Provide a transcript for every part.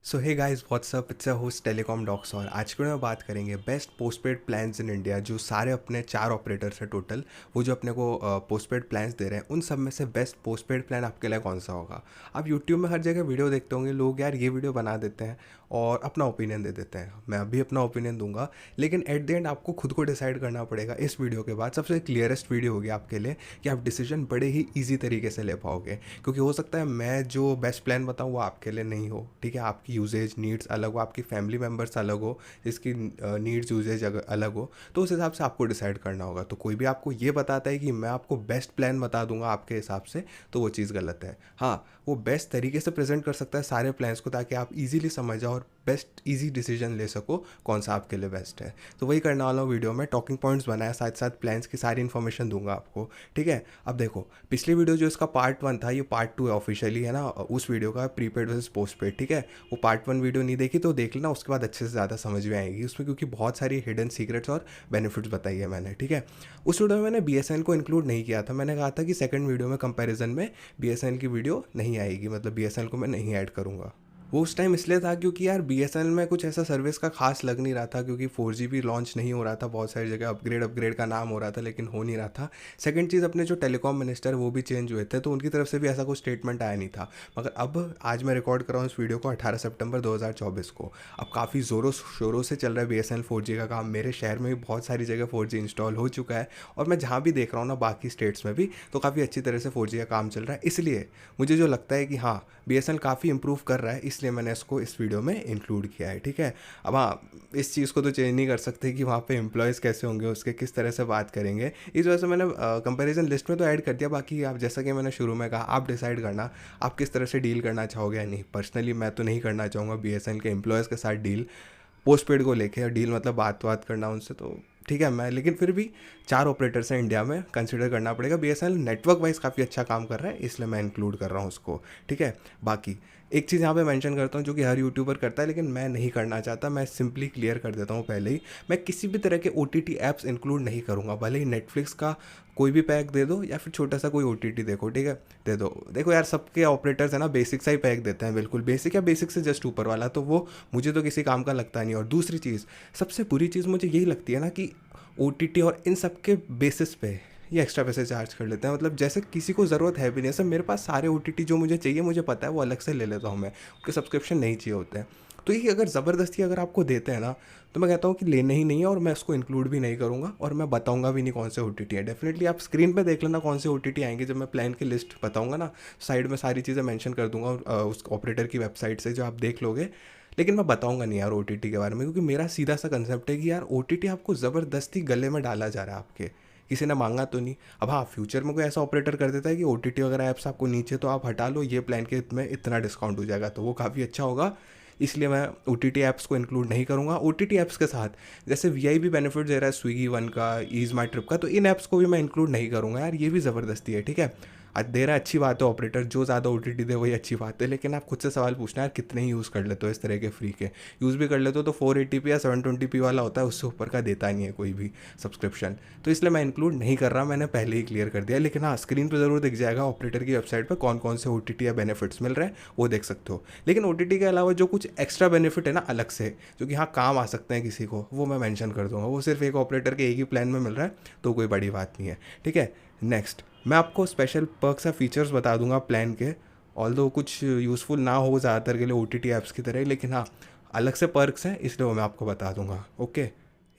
So hey guys what's up, it's a host telecom docs. और आज के में बात करेंगे best postpaid plans in India. जो सारे अपने 4 ऑपरेटर्स है टोटल, वो जो अपने को पोस्टपेड प्लान्स दे रहे हैं, उन सब में से बेस्ट पोस्टपेड प्लान आपके लिए कौन सा होगा। आप यूट्यूब में हर जगह वीडियो देखते होंगे, लोग यार ये वीडियो बना देते हैं और अपना ओपिनियन दे देते हैं। मैं अभी अपना ओपिनियन दूंगा, लेकिन एट द एंड आपको खुद को डिसाइड करना पड़ेगा। इस वीडियो के बाद सबसे क्लियरेस्ट वीडियो होगी आपके लिए कि आप डिसीजन बड़े ही ईजी तरीके से ले पाओगे। क्योंकि हो सकता है मैं जो बेस्ट प्लान बताऊँ वो आपके लिए नहीं हो, ठीक है। आपकी यूजेज नीड्स अलग हो, आपकी फैमिली मेम्बर्स अलग हो, जिसकी नीड्स यूजेज अलग हो, तो उस हिसाब से आपको डिसाइड करना होगा। तो कोई भी आपको ये बताता है कि मैं आपको बेस्ट प्लान बता दूंगा आपके हिसाब से, तो वो चीज़ गलत है। हाँ, वो बेस्ट तरीके से प्रेजेंट कर सकता है सारे प्लान्स को, ताकि आप इजीली समझ जाओ और बेस्ट इजी डिसीजन ले सको कौन सा आपके लिए बेस्ट है। तो वही करने वाला हूँ वीडियो में। टॉकिंग पॉइंट्स बनाया, साथ साथ प्लान्स की सारी इन्फॉर्मेशन दूंगा आपको, ठीक है। अब देखो, पिछली वीडियो जो इसका पार्ट 1 था, ये पार्ट 2 है ऑफिशियली, है ना, उस वीडियो का प्रीपेड वर्सेस पोस्टपेड, ठीक है। वो पार्ट 1 वीडियो नहीं देखी तो देख लेना, उसके बाद अच्छे से ज़्यादा समझ में आएगी उसमें, क्योंकि बहुत सारी हिडन सीक्रेट्स और बेनिफिट्स बताई है मैंने, ठीक है। उस वीडियो में मैंने BSNL को इंक्लूड नहीं किया था। मैंने कहा था कि सेकंड वीडियो में कंपैरिजन में BSNL की वीडियो नहीं आएगी, मतलब BSNL को मैं नहीं ऐड करूँगा। वो उस टाइम इसलिए था क्योंकि यार BSNL में कुछ ऐसा सर्विस का खास लग नहीं रहा था, क्योंकि 4G भी लॉन्च नहीं हो रहा था। बहुत सारी जगह अपग्रेड का नाम हो रहा था, लेकिन हो नहीं रहा था। सेकंड चीज़, अपने जो टेलीकॉम मिनिस्टर वो भी चेंज हुए थे, तो उनकी तरफ से भी ऐसा कुछ स्टेटमेंट आया नहीं था। मगर अब आज मैं रिकॉर्ड कर रहा हूँ इस वीडियो को 18 सितंबर 2024 को। अब काफ़ी ज़ोरों शोरों से चल रहा है BSNL 4G का काम। मेरे शहर में भी बहुत सारी जगह 4G इंस्टॉल हो चुका है, और मैं जहाँ भी देख रहा हूँ ना, बाकी स्टेट्स में भी तो काफ़ी अच्छी तरह से 4G का काम चल रहा है। इसलिए मुझे जो लगता है कि हाँ, BSNL काफ़ी इंप्रूव कर रहा है, इसलिए मैंने इसको इस वीडियो में इंक्लूड किया है, ठीक है। अब हाँ, इस चीज़ को तो चेंज नहीं कर सकते कि वहाँ पे एम्प्लॉयज़ कैसे होंगे, उसके किस तरह से बात करेंगे। इस वजह से मैंने कंपैरिजन लिस्ट में तो ऐड कर दिया। बाकी आप, जैसा कि मैंने शुरू में कहा, आप डिसाइड करना आप किस तरह से डील करना चाहोगे या नहीं। पर्सनली मैं तो नहीं करना चाहूँगा BSNL के एम्प्लॉयज़ के साथ डील, पोस्टपेड को लेके। और डील मतलब बात करना उनसे, तो ठीक है मैं, लेकिन फिर भी 4 ऑपरेटर्स हैं इंडिया में, कंसिडर करना पड़ेगा। BSNL नेटवर्क वाइज काफ़ी अच्छा काम कर रहा है, इसलिए मैं इंक्लूड कर रहा हूँ उसको, ठीक है। बाकी एक चीज़ यहाँ पे मेंशन करता हूँ जो कि हर यूट्यूबर करता है, लेकिन मैं नहीं करना चाहता। मैं सिंपली क्लियर कर देता हूँ पहले ही, मैं किसी भी तरह के OTT ऐप्स इंक्लूड नहीं करूँगा। भले ही नेटफ्लिक्स का कोई भी पैक दे दो, या फिर छोटा सा कोई OTT देखो, ठीक है, दे दो। देखो यार, सबके ऑपरेटर्स है ना, बेसिक सा ही पैक देते हैं, बिल्कुल बेसिक या बेसिक से जस्ट ऊपर वाला, तो वो मुझे तो किसी काम का लगता नहीं। और दूसरी चीज़, सबसे बुरी चीज़ मुझे यही लगती है ना कि OTT और इन सब के बेसिस पे ये एक्स्ट्रा पैसे चार्ज कर लेते हैं। मतलब जैसे किसी को ज़रूरत है भी नहीं। ऐसे मेरे पास सारे OTT जो मुझे चाहिए, मुझे पता है, वो अलग से ले लेता हूँ मैं, उनके सब्सक्रिप्शन नहीं चाहिए होते हैं। तो ये अगर ज़बरदस्ती अगर आपको देते हैं ना, तो मैं कहता हूँ कि लेने ही नहीं है, और मैं उसको इंक्लूड भी नहीं करूँगा, और मैं बताऊँगा भी नहीं कौन से OTT है। डेफिनेटली आप स्क्रीन पे देख लेना कौन से OTT आएंगे। जब मैं प्लान की लिस्ट बताऊँगा ना, साइड में सारी चीज़ें मेंशन कर दूँगा, उस ऑपरेटर की वेबसाइट से, जो आप देख लोगे। लेकिन मैं बताऊंगा नहीं यार OTT के बारे में, क्योंकि मेरा सीधा सा कंसेप्ट है कि यार OTT आपको ज़बरदस्ती गले में डाला जा रहा है आपके, किसी ने मांगा तो नहीं। अब हाँ, फ्यूचर में कोई ऐसा ऑपरेटर कर देता है कि OTT वगैरह ऐप्स आपको नीचे तो आप हटा लो, ये प्लान के में इतना डिस्काउंट हो जाएगा, तो वो काफ़ी अच्छा होगा। इसलिए मैं OTT ऐप्स को इंक्लूड नहीं करूँगा। OTT ऐप्स के साथ जैसे VIP बेनिफिट दे रहा है स्विगी वन का, ईज माई ट्रिप का, तो इन ऐप्स को भी मैं इंक्लूड नहीं करूँगा यार। ये भी ज़बरदस्ती है, ठीक है। आज दे रहा है, अच्छी बात है, ऑपरेटर जो ज़्यादा OTT दे वही अच्छी बात है, लेकिन आप खुद से सवाल पूछना यार, कितने ही यूज़ कर लेते हो इस तरह के फ्री के। यूज़ भी कर लेते हो तो 480p या 720p वाला होता है, उससे ऊपर का देता नहीं है कोई भी सब्सक्रिप्शन। तो इसलिए मैं इंक्लूड नहीं कर रहा, मैंने पहले ही क्लियर कर दिया। लेकिन हाँ, स्क्रीन पर ज़रूर दिख जाएगा ऑपरेटर की वेबसाइट पर कौन कौन से OTT या बेनिफिट्स मिल रहे हैं, वो देख सकते हो। लेकिन OTT के अलावा जो कुछ एक्स्ट्रा बेनिफिट है ना अलग से, जो कि हाँ काम आ सकते हैं किसी को, वो मैं मेंशन कर दूंगा। वो सिर्फ एक ऑपरेटर के एक ही प्लान में मिल रहा है, तो कोई बड़ी बात नहीं है, ठीक है। नेक्स्ट, मैं आपको स्पेशल पर्क्स या फीचर्स बता दूंगा प्लान के। ऑल्दो कुछ यूज़फुल ना हो ज़्यादातर के लिए OTT ऐप्स की तरह, लेकिन हाँ अलग से पर्क्स हैं, इसलिए वो मैं आपको बता दूंगा, ओके।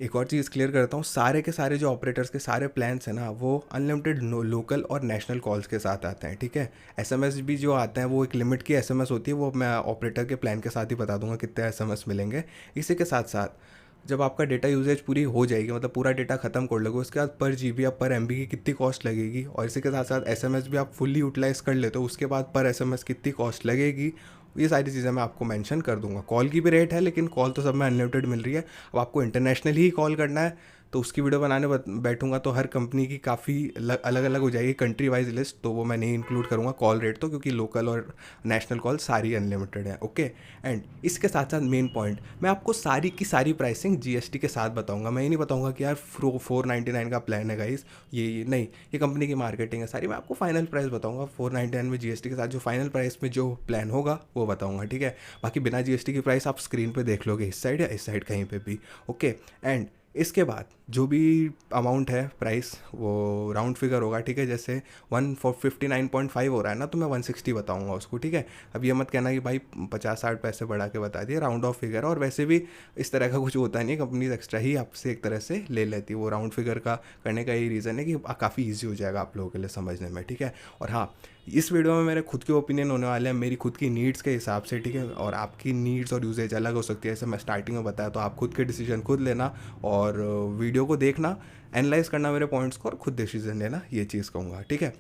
एक और चीज़ क्लियर करता हूँ, सारे के सारे जो ऑपरेटर्स के सारे प्लान्स हैं ना, वो अनलिमिटेड लोकल और नेशनल कॉल्स के साथ आते हैं, ठीक है। SMS भी जो आते हैं, वो एक लिमिट की SMS होती है, वो मैं ऑपरेटर के प्लान के साथ ही बता दूंगा कितने SMS मिलेंगे। इसी के साथ साथ जब आपका डेटा यूजेज पूरी हो जाएगी, मतलब पूरा डेटा खत्म कर लोगे, उसके बाद पर GB या पर MB की कितनी कॉस्ट लगेगी, और इसी के साथ साथ SMS भी आप फुल्ली यूटिलाइज़ कर लेते हो, उसके बाद पर SMS कितनी कॉस्ट लगेगी, ये सारी चीज़ें मैं आपको मेंशन कर दूंगा। कॉल की भी रेट है, लेकिन कॉल तो सब में अनलिमिटेड मिल रही है। अब आपको इंटरनेशनली ही कॉल करना है तो उसकी वीडियो बनाने बैठूंगा तो हर कंपनी की काफ़ी अलग अलग हो जाएगी कंट्री वाइज लिस्ट, तो वो मैं नहीं इंक्लूड करूँगा कॉल रेट तो, क्योंकि लोकल और नेशनल कॉल सारी अनलिमिटेड है। ओके, एंड इसके साथ साथ मेन पॉइंट, मैं आपको सारी की सारी प्राइसिंग जीएसटी के साथ बताऊंगा। मैं ये नहीं बताऊंगा कि यार 499 का प्लान है गाइस, ये नहीं, ये कंपनी की मार्केटिंग है सारी। मैं आपको फाइनल प्राइस बताऊंगा 499 में जीएसटी के साथ, जो फाइनल प्राइस में जो प्लान होगा वो बताऊंगा, ठीक है। बाकी बिना जीएसटी की प्राइस आप स्क्रीन पे देख लोगे, इस साइड या इस साइड कहीं पे भी। ओके, एंड इसके बाद जो भी अमाउंट है प्राइस वो राउंड फिगर होगा, ठीक है। जैसे 159.5 हो रहा है ना, तो मैं 160 बताऊंगा उसको, ठीक है। अब ये मत कहना कि भाई 50-60 पैसे बढ़ा के बता दिए, राउंड ऑफ फिगर। और वैसे भी इस तरह का कुछ होता नहीं है, कंपनीज एक्स्ट्रा ही आपसे एक तरह से ले लेती है। वो राउंड फिगर का करने का यही रीज़न है कि काफ़ी ईजी हो जाएगा आप लोगों के लिए समझने में, ठीक है। और हाँ, इस वीडियो में मेरे खुद के ओपिनियन होने वाले हैं मेरी खुद की नीड्स के हिसाब से, ठीक है। और आपकी नीड्स और यूजेज अलग हो सकती है, जैसे मैं स्टार्टिंग में बताया, तो आप खुद के डिसीजन खुद लेना और वीडियो को देखना, एनालाइज करना मेरे पॉइंट्स को और खुद डिसीजन लेना, ये चीज़ कहूँगा, ठीक है।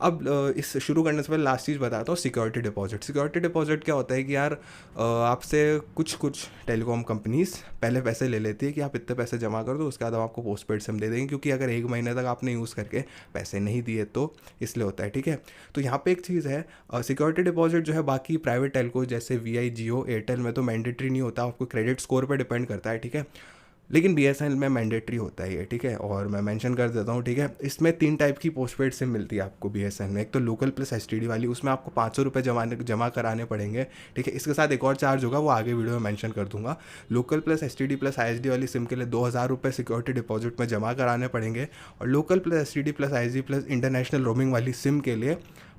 अब इस शुरू करने से पहले लास्ट चीज़ बताता हूँ, सिक्योरिटी डिपॉजिट। सिक्योरिटी डिपॉजिट क्या होता है कि यार आपसे कुछ टेलीकॉम कंपनीज पहले पैसे ले लेती है कि आप इतने पैसे जमा कर दो, उसके बाद हम आपको पोस्ट पेड सिम दे देंगे, क्योंकि अगर 1 महीने तक आपने यूज़ करके पैसे नहीं दिए तो इसलिए होता है, ठीक है। तो यहाँ पे एक चीज़ है, सिक्योरिटी डिपॉजिट जो है बाकी प्राइवेट टेलको जैसे वीआई, जियो, एयरटेल में तो मैंडेटरी नहीं होता, आपको क्रेडिट स्कोर पर डिपेंड करता है, ठीक है। लेकिन बीएसएनएल में मैंडेटरी होता है ये, ठीक है। और मैं मेंशन कर देता हूँ, ठीक है। इसमें 3 टाइप की पोस्टपेड सिम मिलती है आपको बीएसएनएल में। एक तो लोकल प्लस एसटीडी वाली, उसमें आपको 500 रुपये जमा कराने पड़ेंगे, ठीक है। इसके साथ एक और चार्ज होगा, वो आगे वीडियो में मेंशन कर दूंगा। Local plus STD plus ISD वाली सिम के लिए 2000 रुपये सिक्योरिटी डिपॉजिट में जमा कराने पड़ेंगे, और local plus STD plus ISD plus international roaming वाली सिम के लिए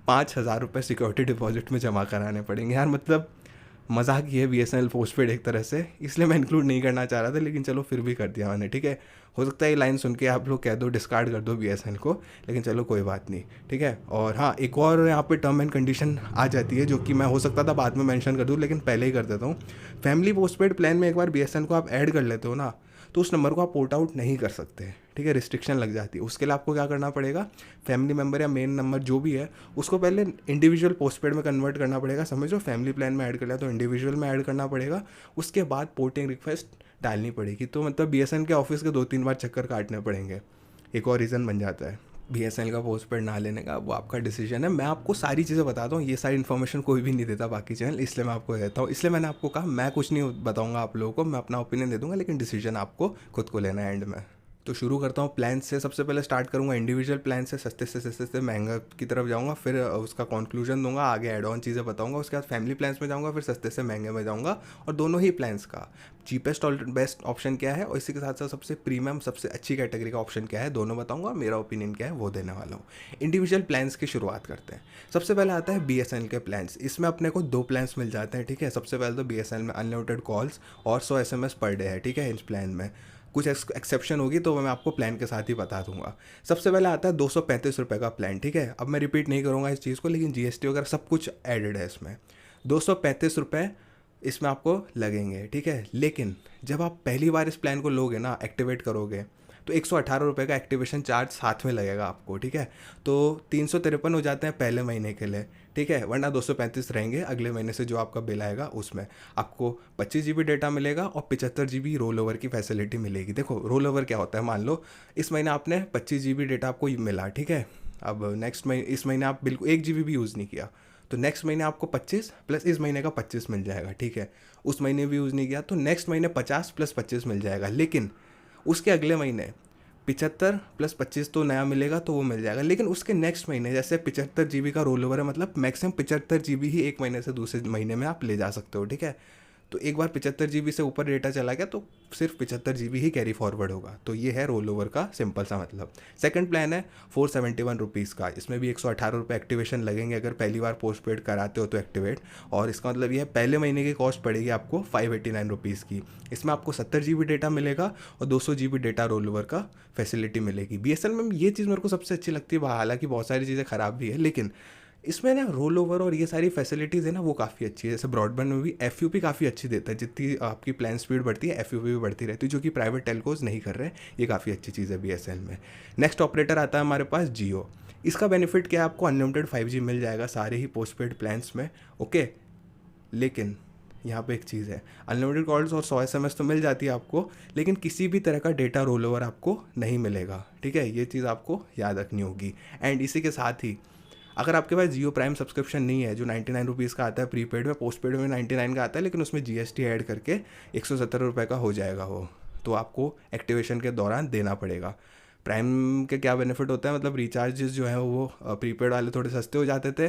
5000 रुपये सिक्योरिटी डिपॉजिट में जमा कराने पड़ेंगे। यार मतलब मजाक ये है बीएसएनएल पोस्टपेड एक तरह से, इसलिए मैं इंक्लूड नहीं करना चाह रहा था, लेकिन चलो फिर भी कर दिया मैंने, ठीक है। हो सकता है ये लाइन सुन के आप लोग कह दो डिस्कार्ड कर दो बीएसएनएल को, लेकिन चलो कोई बात नहीं, ठीक है। और हाँ, एक और यहाँ पे टर्म एंड कंडीशन आ जाती है, जो कि मैं हो सकता था बाद में मेंशन कर दूँ, लेकिन पहले ही कर देता हूँ। फैमिली पोस्टपेड प्लान में एक बार बीएसएनएल को आप ऐड कर लेते हो ना, तो उस नंबर को आप पोर्ट आउट नहीं कर सकते, ठीक है। रिस्ट्रिक्शन लग जाती है। उसके लिए आपको क्या करना पड़ेगा, फैमिली मेम्बर या मेन नंबर जो भी है उसको पहले इंडिविजुअल पोस्टपेड में कन्वर्ट करना पड़ेगा, समझो। फैमिली प्लान में ऐड कर लिया तो इंडिविजुअल में ऐड करना पड़ेगा, उसके बाद पोर्टिंग रिक्वेस्ट डालनी पड़ेगी। तो मतलब बीएसएनएल के ऑफिस के 2-3 बार चक्कर काटने पड़ेंगे, एक और रीज़न बन जाता है बीएसएनएल का पोस्टपेड ना लेने का। वो आपका डिसीजन है। मैं आपको सारी चीज़ें बताता हूँ, ये सारी इन्फॉर्मेशन कोई भी नहीं देता बाकी चैनल, इसलिए मैं आपको देता हूँ। इसलिए मैंने आपको कहा मैं कुछ नहीं बताऊँगा आप लोगों को, मैं अपना ओपिनियन दे दूँगा, लेकिन डिसीजन आपको खुद को लेना है एंड में। तो शुरू करता हूँ प्लान से। सबसे पहले स्टार्ट करूँगा इंडिविजुअल प्लान से सस्ते से महंगा की तरफ जाऊँगा, फिर उसका कंक्लूजन दूंगा, आगे एड ऑन चीज़ें बताऊँगा। उसके बाद फैमिली प्लान्स में जाऊँगा, फिर सस्ते से महंगे में जाऊँगा, और दोनों ही प्लान्स का चीपेस्ट और बेस्ट ऑप्शन क्या है, और इसी के साथ साथ सबसे प्रीमियम सबसे अच्छी कैटेगरी का ऑप्शन क्या है, दोनों बताऊँगा। मेरा ओपिनियन क्या है वो देने वाला हूँ। इंडिविजुअल प्लान्स की शुरुआत करते हैं। सबसे पहले आता है बीएसएनएल के प्लान्स। इसमें अपने को 2 प्लान्स मिल जाते हैं, ठीक है। सबसे पहले तो बीएसएनएल में अनलिमिटेड कॉल्स और 100 एसएमएस पर डे है, ठीक है। इस प्लान में कुछ एक्सेप्शन होगी तो मैं आपको प्लान के साथ ही बता दूंगा। सबसे पहले आता है 235 रुपये का प्लान, ठीक है। अब मैं रिपीट नहीं करूँगा इस चीज़ को, लेकिन जीएसटी वगैरह सब कुछ एडेड है इसमें। 235 रुपये इसमें आपको लगेंगे, ठीक है। लेकिन जब आप पहली बार इस प्लान को लोगे ना, एक्टिवेट करोगे, तो 118 रुपये का एक्टिवेशन चार्ज साथ में लगेगा आपको, ठीक है। तो 353 हो जाते हैं पहले महीने के लिए, ठीक है। वरना 235 रहेंगे अगले महीने से जो आपका बिल आएगा उसमें। आपको 25 GB डेटा मिलेगा और 75 GB रोल ओवर की फैसिलिटी मिलेगी। देखो रोल ओवर क्या होता है, मान लो इस महीने आपने 25 GB डेटा आपको मिला, ठीक है। अब नेक्स्ट महीने, इस महीने आप बिल्कुल 1 GB भी यूज़ नहीं किया, तो नेक्स्ट महीने आपको 25 प्लस इस महीने का 25 मिल जाएगा, ठीक है। उस महीने भी यूज़ नहीं किया तो नेक्स्ट महीने 50 प्लस 25 मिल जाएगा। लेकिन उसके अगले महीने 75 प्लस 25 तो नया मिलेगा, तो वो मिल जाएगा। लेकिन उसके नेक्स्ट महीने जैसे 75 GB का रोल ओवर है, मतलब मैक्सिमम 75 GB ही एक महीने से दूसरे महीने में आप ले जा सकते हो, ठीक है। तो एक बार 75 GB से ऊपर डेटा चला गया तो सिर्फ 75 GB ही कैरी फॉरवर्ड होगा। तो ये है रोल ओवर का सिंपल सा मतलब। सेकंड प्लान है 471 रुपीज़ का। इसमें भी 118 रुपये एक्टिवेशन लगेंगे अगर पहली बार पोस्ट पेड कराते हो तो एक्टिवेट। और इसका मतलब ये है पहले महीने की कॉस्ट पड़ेगी आपको 589 रुपीज़ की। इसमें आपको 70 GB डेटा मिलेगा और 200 GB डेटा रोल ओवर का फैसिलिटी मिलेगी। बीएसएनएल में ये चीज़ मेरे को सबसे अच्छी लगती है, हालांकि बहुत सारी चीज़ें ख़राब भी है, लेकिन इसमें ना रोल ओवर और ये सारी फैसिलिटीज़ है ना वो काफ़ी अच्छी है। जैसे ब्रॉडबैंड में भी एफयूपी काफ़ी अच्छी देता है, जितनी आपकी प्लान स्पीड बढ़ती है एफयूपी भी बढ़ती रहती है, जो कि प्राइवेट टेलकोज नहीं कर रहे हैं। ये काफ़ी अच्छी चीज़ है बीएसएनएल में। नेक्स्ट ऑपरेटर आता है हमारे पास जियो। इसका बेनिफिट क्या है, आपको अनलिमिटेड 5G मिल जाएगा सारे ही पोस्टपेड प्लान्स में, ओके। लेकिन यहाँ पे एक चीज़ है, अनलिमिटेड कॉल्स और 100 एसएमएस तो मिल जाती है आपको, लेकिन किसी भी तरह का डेटा रोल ओवर आपको नहीं मिलेगा, ठीक है, ये चीज़ आपको याद रखनी होगी। एंड इसी के साथ ही अगर आपके पास जियो प्राइम सब्सक्रिप्शन नहीं है, जो 99 रुपीज़ का आता है प्रीपेड में, पोस्टपेड में 99 का आता है, लेकिन उसमें जीएसटी ऐड करके 170 रुपये का हो जाएगा वो, तो आपको एक्टिवेशन के दौरान देना पड़ेगा। प्राइम के क्या बेनिफिट होता है, मतलब रिचार्जेस जो है वो प्रीपेड वाले थोड़े सस्ते हो जाते थे।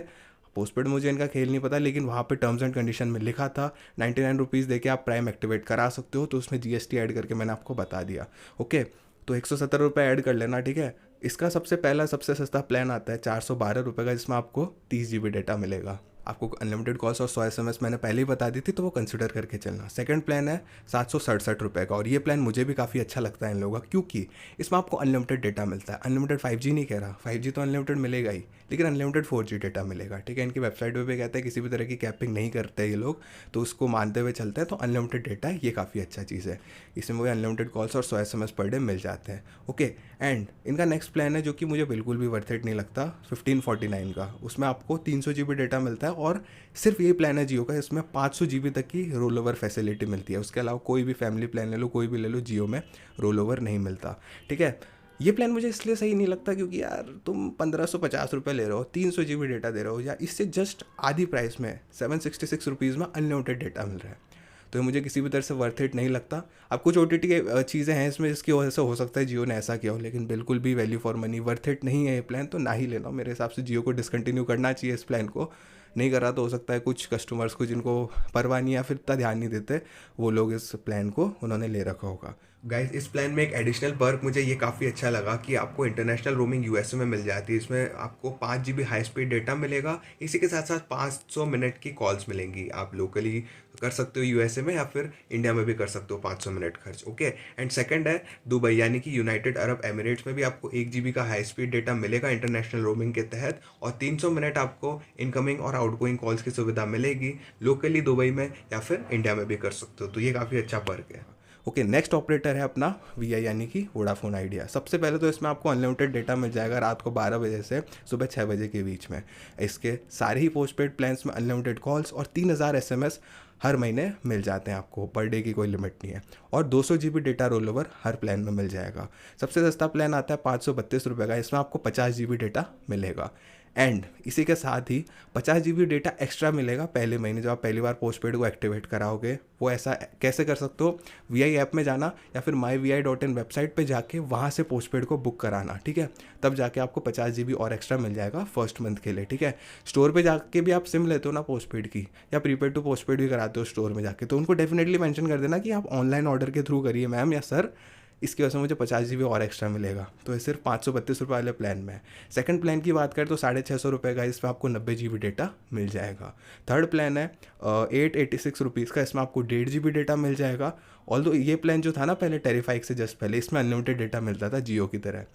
पोस्टपेड मुझे इनका खेल नहीं पता, लेकिन वहाँ पे टर्म्स एंड कंडीशन में लिखा था 99 रुपीज़ दे के आप प्राइम एक्टिवेट करा सकते हो, तो उसमें जीएसटी ऐड करके मैंने आपको बता दिया। ओके, तो 170 रुपये ऐड कर लेना, ठीक है। इसका सबसे पहला सबसे सस्ता प्लान आता है 412 रुपये का, जिसमें आपको 30 GB डेटा मिलेगा। आपको अनलिमिटेड कॉल्स और 100 एसएमएस मैंने पहले ही बता दी थी, तो वो कंसिडर करके चलना। सेकंड प्लान है 767 रुपये का, और ये प्लान मुझे भी काफ़ी अच्छा लगता है इन लोगों का, क्योंकि इसमें आपको अनलिमिटेड डेटा मिलता है। अनलिमिटेड 5G नहीं कह रहा, 5G तो अनलिमिटेड मिलेगा ही, लेकिन अनलिमिटेड 4G डेटा मिलेगा, ठीक है। इनकी वेबसाइट पे भी कहते हैं किसी भी तरह की कैपिंग नहीं करते ये लोग, तो उसको मानते हुए चलते हैं। तो अनलिमिटेड डेटा ये काफ़ी अच्छा चीज़ है, इसमें वही अनलिमिटेड कॉल्स और 100 एसएमएस पर डे मिल जाते हैं। ओके, एंड इनका नेक्स्ट प्लान है जो कि मुझे बिल्कुल भी वर्थ इट नहीं लगता, 1549 का। उसमें आपको 300 GB डेटा मिलता है, और सिर्फ ये प्लान है जियो का, इसमें 500 GB तक की रोल ओवर फैसिलिटी मिलती है। उसके अलावा कोई भी फैमिली प्लान ले लो, कोई भी ले लो, जियो में रोल ओवर नहीं मिलता, ठीक है। ये प्लान मुझे इसलिए सही नहीं लगता क्योंकि यार तुम 1550 रुपये ले रहे हो, 300 GB डेटा दे रहे हो, या इससे जस्ट आधी प्राइस में 766 रुपीज़ में अनलिमिटेड डेटा मिल रहा है। तो ये मुझे किसी भी तरह से वर्थ इट नहीं लगता। अब कुछ OTT के चीज़ें हैं इसमें जिसकी वजह से हो सकता है जियो ने ऐसा किया हो, लेकिन बिल्कुल भी value for money worth it नहीं है ये प्लान, तो ना ही लेना। मेरे हिसाब से जियो को डिसकंटिन्यू करना चाहिए इस प्लान को। नहीं कर रहा तो हो सकता है कुछ कस्टमर्स को जिनको परवाह नहीं या फिर इतना ध्यान नहीं देते, वो लोग इस प्लान को उन्होंने ले रखा होगा। गाइस, इस प्लान में एक एडिशनल पर्क मुझे ये काफ़ी अच्छा लगा कि आपको इंटरनेशनल रोमिंग यूएसए में मिल जाती है। इसमें आपको 5 GB हाई स्पीड डेटा मिलेगा, इसी के साथ साथ 500 मिनट की कॉल्स मिलेंगी। आप लोकली कर सकते हो यूएसए में, या फिर इंडिया में भी कर सकते हो 500 मिनट खर्च। ओके, एंड सेकंड है दुबई, यानी कि यूनाइटेड अरब एमिरेट्स में भी आपको 1 GB का हाई स्पीड डेटा मिलेगा इंटरनेशनल रोमिंग के तहत, और 300 मिनट आपको इनकमिंग और आउटगोइंग कॉल्स की सुविधा मिलेगी, लोकली दुबई में या फिर इंडिया में भी कर सकते हो। तो ये काफ़ी अच्छा पर्क है। ओके, नेक्स्ट ऑपरेटर है अपना वीआई, यानी कि वोडाफोन आइडिया। सबसे पहले तो इसमें आपको अनलिमिटेड डेटा मिल जाएगा रात को 12 बजे से सुबह 6 बजे के बीच में। इसके सारे ही पोस्टपेड प्लान्स में अनलिमिटेड कॉल्स और 3000 एसएमएस हर महीने मिल जाते हैं आपको, पर डे की कोई लिमिट नहीं है, और 200 GB डेटा रोल ओवर हर प्लान में मिल जाएगा। सबसे सस्ता प्लान आता है 532 रुपये का, इसमें आपको 50 GB डेटा मिलेगा। एंड इसी के साथ ही 50 GB डेटा एक्स्ट्रा मिलेगा पहले महीने, जब आप पहली बार पोस्टपेड को एक्टिवेट कराओगे। वो ऐसा कैसे कर सकते हो, वीआई ऐप में जाना या फिर myvi.in वेबसाइट पे जाके वहाँ से पोस्टपेड को बुक कराना, ठीक है। तब जाके आपको 50 GB और एक्स्ट्रा मिल जाएगा फर्स्ट मंथ के लिए, ठीक है। स्टोर पे जाके भी आप सिम लेते हो ना पोस्टपेड की, या प्रीपेड टू पोस्टपेड भी कराते हो स्टोर में जाके, तो उनको डेफिनेटली मेंशन कर देना कि आप ऑनलाइन ऑर्डर के थ्रू करिए मैम या सर, इसकी वजह से मुझे 50 GB और एक्स्ट्रा मिलेगा। तो ये सिर्फ 532 रुपये वाले प्लान में है। सेकंड प्लान की बात करें तो 650 रुपये का, इसमें आपको 90 GB डेटा मिल जाएगा। थर्ड प्लान है 886 रुपीज़ का, इसमें आपको 1.5 GB डेटा मिल जाएगा। ऑल्दो ये प्लान जो था ना पहले टेरिफाइक से जस्ट पहले, इसमें अनलिमिटेड डेटा मिलता था जियो की तरह,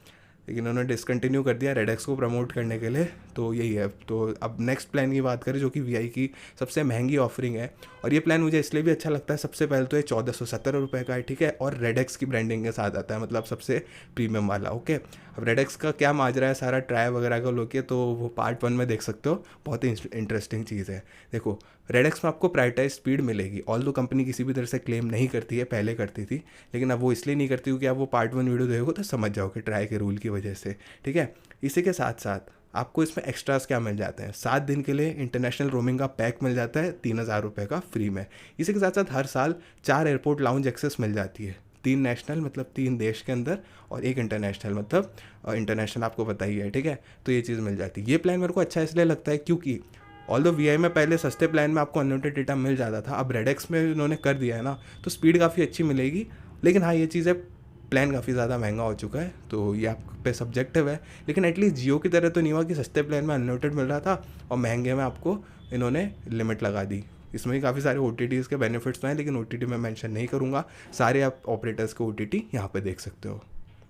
लेकिन उन्होंने डिसकंटिन्यू कर दिया रेडेक्स को प्रमोट करने के लिए, तो यही है। तो अब नेक्स्ट प्लान की बात करें जो कि वीआई की सबसे महंगी ऑफरिंग है, और ये प्लान मुझे इसलिए भी अच्छा लगता है। सबसे पहले तो ये 1417 रुपये का है, ठीक है, और रेडेक्स की ब्रांडिंग के साथ आता है, मतलब सबसे प्रीमियम वाला। ओके, अब रेडेक्स का क्या माजरा है सारा ट्राई वगैरह का लोग, तो वो पार्ट 1 में देख सकते हो, बहुत ही इंटरेस्टिंग चीज़ है। देखो, रेडेक्स में आपको प्रायोरिटाइज स्पीड मिलेगी, ऑल्दो कंपनी किसी भी तरह से क्लेम नहीं करती है, पहले करती थी, लेकिन अब वो इसलिए नहीं करती क्योंकि आप वो पार्ट 1 वीडियो देखोगे तो समझ जाओगे ट्राई के रूल की वजह से, ठीक है। इसी के साथ साथ आपको इसमें एक्स्ट्रास क्या मिल जाते हैं, 7 दिन के लिए इंटरनेशनल रोमिंग का पैक मिल जाता है 3000 रुपये का फ्री में। इसी के साथ साथ हर साल 4 एयरपोर्ट लाउंज एक्सेस मिल जाती है, 3 नेशनल मतलब 3 देश के अंदर, और 1 इंटरनेशनल मतलब इंटरनेशनल आपको पता ही है, ठीक है। तो ये चीज़ मिल जाती है। ये प्लान मेरे को अच्छा इसलिए लगता है क्योंकि ऑल्दो वीआई में पहले सस्ते प्लान में आपको अनलिमिटेड डेटा मिल जाता था, अब रेडेक्स में इन्होंने कर दिया है ना, तो स्पीड काफ़ी अच्छी मिलेगी। लेकिन हाँ, ये चीज़ है, प्लान काफ़ी ज़्यादा महंगा हो चुका है, तो ये आप पे सब्जेक्टिव है। लेकिन एटलीस्ट जियो की तरह तो नहीं हुआ कि सस्ते प्लान में अनलिमिटेड मिल रहा था और महंगे में आपको इन्होंने लिमिट लगा दी। इसमें भी काफ़ी सारे OTTs के बेनिफिट्स तो हैं, लेकिन OTT में मेंशन नहीं करूँगा, सारे आप ऑपरेटर्स के OTT यहाँ पे देख सकते हो।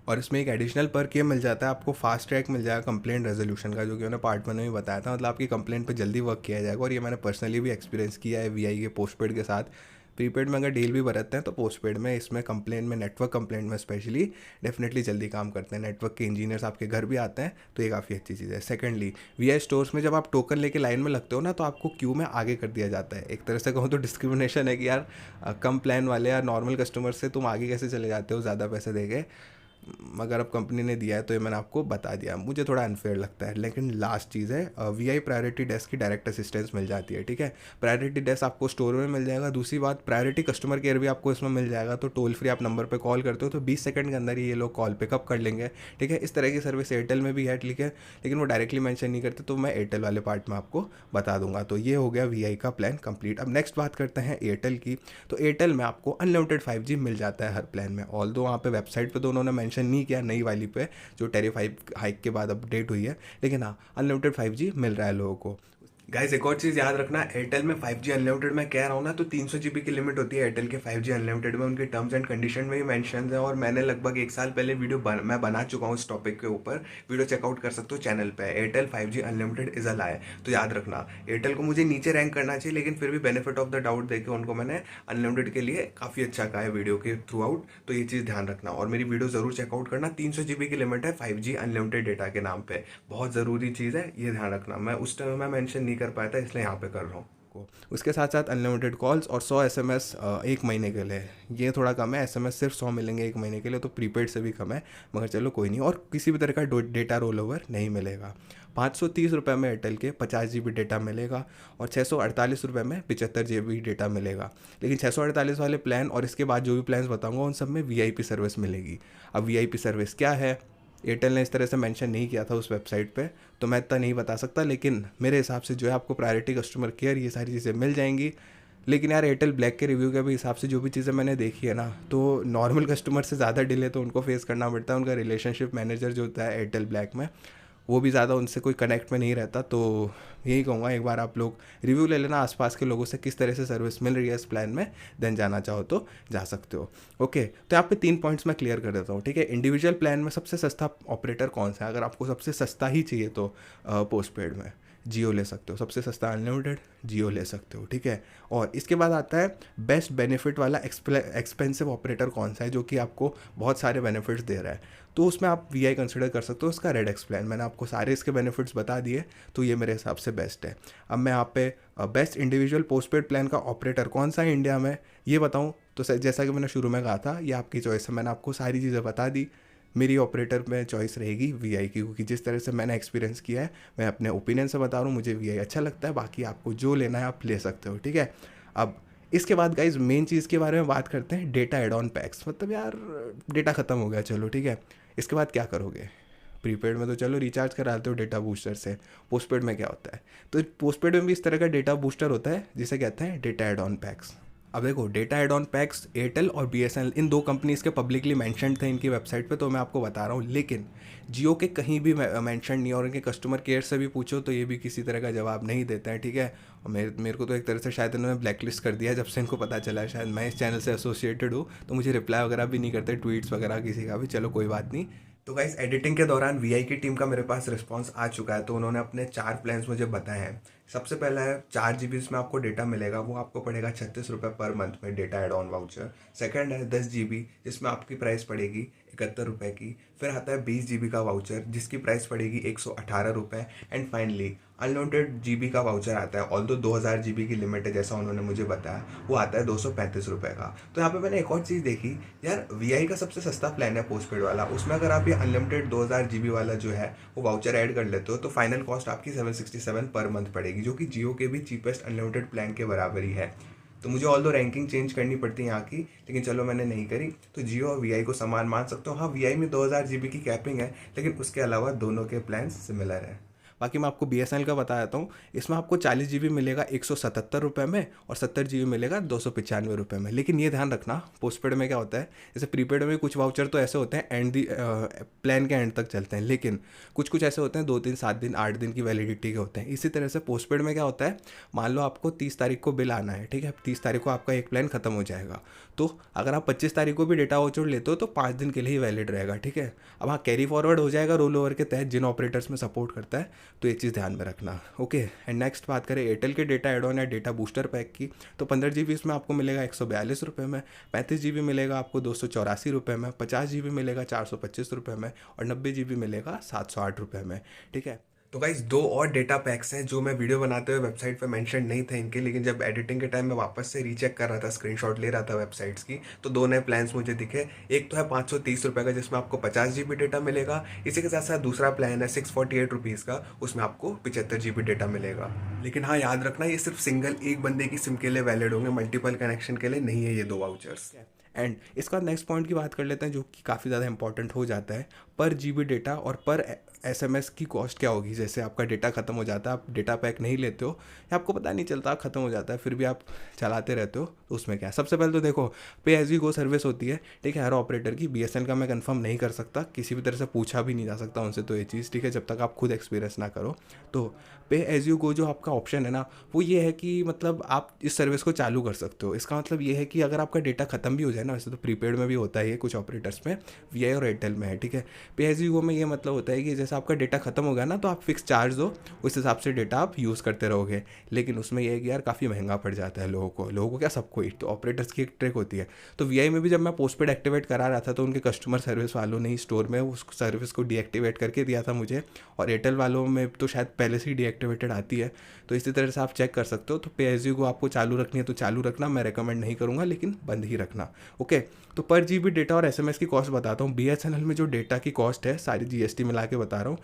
और इसमें एक एडिशनल पर्क ये मिल जाता है, आपको फास्ट ट्रैक मिल जाएगा कंप्लेंट रेजोल्यूशन का, जो कि मैंने पार्ट 1 में भी बताया था। मतलब आपकी कंप्लेंट पे जल्दी वर्क किया जाएगा, और ये मैंने पर्सनली भी एक्सपीरियंस किया है वीआई के पोस्टपेड के साथ। प्रीपेड में अगर डील भी बरतते हैं तो पोस्टपेड में इसमें कंप्लेंट में, नेटवर्क कंप्लेंट में स्पेशली डेफिनेटली जल्दी काम करते हैं। नेटवर्क के इंजीनियर्स आपके घर भी आते हैं, तो ये काफ़ी अच्छी चीज़ है। सेकेंडली, वीआई स्टोर्स में जब आप टोकन लेके लाइन में लगते हो ना, तो आपको क्यू में आगे कर दिया जाता है। एक तरह से कहूँ तो डिस्क्रिमिनेशन है कि यार कम प्लान वाले या नॉर्मल कस्टमर से तुम आगे कैसे चले जाते हो ज़्यादा पैसे देके। मगर अब कंपनी ने दिया है तो ये मैंने आपको बता दिया, मुझे थोड़ा अनफेयर लगता है। लेकिन लास्ट चीज़ है, वीआई प्रायोरिटी डेस्क की डायरेक्ट असिस्टेंस मिल जाती है, ठीक है। प्रायोरिटी डेस्क आपको स्टोर में मिल जाएगा। दूसरी बात, प्रायोरिटी कस्टमर केयर भी आपको इसमें मिल जाएगा। तो टोल फ्री आप नंबर पे कॉल करते हो तो 20 सेकंड के अंदर ही ये लोग कॉल पिकअप कर लेंगे, ठीक है। इस तरह की सर्विस एयरटेल में भी है, ठीक है, लेकिन वो डायरेक्टली मेंशन नहीं करते, तो मैं एयरटेल वाले पार्ट में आपको बता दूंगा। तो ये हो गया वीआई का प्लान कंप्लीट। अब नेक्स्ट बात करते हैं एयरटेल की। तो एयरटेल में आपको अनलिमिटेड 5G मिल जाता है हर प्लान में। ऑल्दो वहाँ पे वेबसाइट पे तो उन्होंने मेंशन नहीं किया नई वाली पे जो टैरिफ हाइक के बाद अपडेट हुई है, लेकिन हाँ, अनलिमिटेड 5G मिल रहा है लोगों को। गाइस एक और चीज़ याद रखना, एयरटेल में 5G अनलिमिटेड मैं कह रहा हूँ ना, तो 300 GB की लिमिट होती है एयरटेल के 5G अनलिमिटेड में। उनके टर्म्स एंड कंडीशन में ही मेंशन है, और मैंने लगभग 1 साल पहले मैं बना चुका हूँ इस टॉपिक के ऊपर। वीडियो चेकआउट कर सकते हो चैनल पे, Airtel 5G unlimited is a lie. तो याद रखना, एयरटेल को मुझे नीचे रैंक करना चाहिए, लेकिन फिर भी बेनिफिट ऑफ द डाउट देके उनको मैंने अनलिमिटेड के लिए काफ़ी अच्छा कहा है वीडियो के थ्रू आउट। तो ये चीज़ ध्यान रखना, और मेरी वीडियो जरूर चेकआउट करना। 300 GB की लिमिट है 5G अनलिमिटेड डेटा के नाम पे, बहुत ज़रूरी चीज़ है, ये ध्यान रखना। मैं उस टाइम में मेंशन नहीं कर पाया था, इसलिए यहाँ पे कर रहा हूँ को। उसके साथ साथ अनलिमिटेड कॉल्स और 100 SMS 1 महीने के लिए। ये थोड़ा कम है, SMS सिर्फ 100 मिलेंगे 1 महीने के लिए, तो प्रीपेड से भी कम है, मगर चलो कोई नहीं। और किसी भी तरह का डेटा रोल ओवर नहीं मिलेगा। 530 रुपये में एयरटेल के 50 GB डेटा मिलेगा, और 648 रुपये में 75 GB डेटा मिलेगा। लेकिन 648 वाले प्लान और इसके बाद जो भी प्लान्स बताऊंगा उन सब में VIP सर्विस मिलेगी। अब VIP सर्विस क्या है, एयरटेल ने इस तरह से मेंशन नहीं किया था उस वेबसाइट पे, तो मैं इतना नहीं बता सकता। लेकिन मेरे हिसाब से जो है आपको प्रायोरिटी कस्टमर केयर ये सारी चीज़ें मिल जाएंगी। लेकिन यार एयरटेल ब्लैक के रिव्यू के भी हिसाब से जो भी चीज़ें मैंने देखी है ना, तो नॉर्मल कस्टमर से ज़्यादा डिले तो उनको फेस करना पड़ता है। उनका रिलेशनशिप मैनेजर जो होता है एयरटेल ब्लैक में, वो भी ज़्यादा उनसे कोई कनेक्ट में नहीं रहता। तो यही कहूँगा, एक बार आप लोग रिव्यू ले लेना आसपास के लोगों से, किस तरह से सर्विस मिल रही है इस प्लान में, देन जाना चाहो तो जा सकते हो। ओके, तो यहाँ पे 3 पॉइंट्स मैं क्लियर कर देता हूँ, ठीक है। इंडिविजुअल प्लान में सबसे सस्ता ऑपरेटर कौन सा है? अगर आपको सबसे सस्ता ही चाहिए तो पोस्टपेड में जियो ले सकते हो, सबसे सस्ता अनलिमिटेड जियो ले सकते हो, ठीक है। और इसके बाद आता है बेस्ट बेनिफिट वाला एक्सपेंसिव ऑपरेटर कौन सा है, जो कि आपको बहुत सारे बेनिफिट्स दे रहा है। तो उसमें आप वीआई कंसिडर कर सकते हो, उसका रेड एक्स प्लान। मैंने आपको सारे इसके बेनिफिट्स बता दिए, तो ये मेरे हिसाब से बेस्ट है। अब मैं यहाँ पे बेस्ट इंडिविजुअल पोस्टपेड प्लान का ऑपरेटर कौन सा है इंडिया में ये बताऊँ, तो जैसा कि मैंने शुरू में कहा था, ये आपकी चॉइस है। मैंने आपको सारी चीज़ें बता दी। मेरी ऑपरेटर में चॉइस रहेगी वीआई की, क्योंकि जिस तरह से मैंने एक्सपीरियंस किया है, मैं अपने ओपिनियन से बता रहा हूँ, मुझे वीआई अच्छा लगता है। बाकी आपको जो लेना है आप ले सकते हो, ठीक है। अब इसके बाद गाइज मेन चीज़ के बारे में बात करते हैं, डेटा एड ऑन पैक्स। मतलब यार डेटा ख़त्म हो गया, चलो ठीक है, इसके बाद क्या करोगे? प्रीपेड में तो चलो रिचार्ज कराते हो डेटा बूस्टर से, पोस्टपेड में क्या होता है? तो पोस्टपेड में भी इस तरह का डेटा बूस्टर होता है जिसे कहते हैं डेटा एड ऑन पैक्स। अब देखो, data add on packs Airtel और BSNL इन 2 कंपनीज़ के पब्लिकली मेंशनड थे इनकी वेबसाइट पे, तो मैं आपको बता रहा हूँ। लेकिन जियो के कहीं भी मेंशन नहीं, और इनके कस्टमर केयर से भी पूछो तो ये भी किसी तरह का जवाब नहीं देते हैं, ठीक है। और मेरे को तो एक तरह से शायद इन्होंने ब्लैकलिस्ट कर दिया है, जब से इनको पता चला है शायद मैं इस चैनल से एसोसिएटेड हूँ, तो मुझे रिप्लाई वगैरह भी नहीं करते ट्वीट्स वगैरह किसी का भी। चलो कोई बात नहीं। तो गाइस एडिटिंग के दौरान वीआई की टीम का मेरे पास रिस्पांस आ चुका है, तो उन्होंने अपने 4 प्लान्स मुझे बताए हैं। सबसे पहला है 4 GB में आपको डेटा मिलेगा, वो आपको पड़ेगा 36 रुपये पर मंथ में data add on voucher. Second है 10 GB, जिसमें आपकी प्राइस पड़ेगी 71 रुपये की। फिर आता है 20 GB का वाउचर, जिसकी प्राइस पड़ेगी 118 रुपये। एंड फाइनली अनलिमिटेड GB का वाउचर आता है, ऑल्दो 2000 GB की लिमिट है जैसा उन्होंने मुझे बताया, वो आता है 235 रुपये का। तो यहाँ पे मैंने एक और चीज़ देखी, यार वीआई का सबसे सस्ता प्लान है पोस्टपेड वाला, उसमें अगर आप ये अनलिमिटेड 2000 GB वाला जो है वो वाउचर ऐड कर लेते हो, तो फाइनल कॉस्ट आपकी 767 पर मंथ पड़ेगी, जो कि जियो के भी चीपेस्ट अनलिमिटेड प्लान के बराबर ही है। तो मुझे ऑल दो रैंकिंग चेंज करनी पड़ती है यहाँ की, लेकिन चलो मैंने नहीं करी। तो जियो और वीआई को समान मान सकते हो। हाँ, वीआई में 2000 GB की कैपिंग है, लेकिन उसके अलावा दोनों के प्लान सिमिलर है। बाकी मैं आपको BSNL का बता देता हूँ। इसमें आपको 40 GB मिलेगा 177 रुपये में, और 70 GB मिलेगा 295 रुपये में। लेकिन ये ध्यान रखना, पोस्टपेड में क्या होता है, जैसे प्रीपेड में कुछ वाउचर तो ऐसे होते हैं एंड दी प्लान के एंड तक चलते हैं, लेकिन कुछ कुछ ऐसे होते हैं 2 दिन 7 दिन 8 दिन की वैलिडिटी के होते हैं। इसी तरह से पोस्टपेड में क्या होता है, मान लो आपको 30 तारीख को बिल आना है, ठीक है, 30 तारीख को आपका एक प्लान खत्म हो जाएगा, तो अगर आप 25 तारीख को भी डेटा वाउचर लेते हो तो 5 दिन के लिए ही वैलिड रहेगा, ठीक है। अब हाँ, कैरी फॉरवर्ड हो जाएगा रोल ओवर के तहत जिन ऑपरेटर्स में सपोर्ट करता है, तो ये चीज़ ध्यान में रखना। ओके, एंड नेक्स्ट बात करें एयरटेल के डेटा एड ऑन या डेटा बूस्टर पैक की, तो 15 GB इसमें आपको मिलेगा 142 रुपये में, 35 GB मिलेगा आपको 284 रुपये में, 50 GB मिलेगा 425 रुपये में, और 90 GB मिलेगा 708 रुपये में। ठीक है, तो गाइज दो और डेटा पैक्स हैं जो मैं वीडियो बनाते हुए वेबसाइट पे मेंशन नहीं थे इनके, लेकिन जब एडिटिंग के टाइम मैं वापस से रीचेक कर रहा था, स्क्रीनशॉट ले रहा था वेबसाइट्स की, तो दो नए प्लान्स मुझे दिखे। एक तो है 530 रुपये का जिसमें आपको 50 GB डेटा मिलेगा, इसी के साथ साथ दूसरा प्लान है 648 रुपीज़ का, उसमें आपको 75 GB डेटा मिलेगा। लेकिन हाँ, याद रखना ये सिर्फ सिंगल एक बंदे की सिम के लिए वैलिड होंगे, मल्टीपल कनेक्शन के लिए नहीं है ये दो वाउचर्स। एंड इसका नेक्स्ट पॉइंट की बात कर लेते हैं जो कि काफ़ी ज़्यादा इंपॉर्टेंट हो जाता है, पर GB डेटा और पर SMS की कॉस्ट क्या होगी। जैसे आपका डेटा खत्म हो जाता है, आप डेटा पैक नहीं लेते हो या आपको पता नहीं चलता ख़त्म हो जाता है, फिर भी आप चलाते रहते हो, तो उसमें क्या है। सबसे पहले तो देखो, पे एज यू गो सर्विस होती है, ठीक है, हर ऑपरेटर की। BSNL का मैं कंफर्म नहीं कर सकता, किसी भी तरह से पूछा भी नहीं जा सकता उनसे तो ये चीज़, ठीक है, जब तक आप खुद एक्सपीरियंस ना करो। तो पे एज यू गो जो आपका ऑप्शन है ना, वो ये है कि मतलब आप इस सर्विस को चालू कर सकते हो। इसका मतलब ये है कि अगर आपका डेटा खत्म भी हो जाए ना, वैसे तो प्रीपेड में भी होता है ये कुछ ऑपरेटर्स में, VI और एयरटेल में है, ठीक है। पे एज यू गो में ये मतलब होता है कि जैसे आपका डेटा खत्म हो गया ना, तो आप फिक्स चार्ज दो, उस हिसाब से डेटा आप यूज़ करते रहोगे। लेकिन उसमें यह है कि यार काफ़ी महंगा पड़ जाता है लोगों को क्या, सबको ही। तो ऑपरेटर्स की एक ट्रिक होती है। तो VI में भी जब मैं पोस्टपेड एक्टिवेट करा रहा था, तो उनके कस्टमर सर्विस वालों ने ही स्टोर में उस सर्विस को डीएक्टिवेट करके दिया था मुझे, और एयरटेल वालों में तो शायद पहले से ही डीएक्टिवेटेड आती है। तो इसी तरह से आप चेक कर सकते हो। तो पे एज यू को आपको चालू रखनी है तो चालू रखना, मैं रेकमेंड नहीं करूँगा, लेकिन बंद ही रखना। ओके, तो पर GB डेटा और SMS की कॉस्ट बताता हूँ। BSNL में जो डेटा की कॉस्ट है, सारी GST मिला के बता रहा हूँ,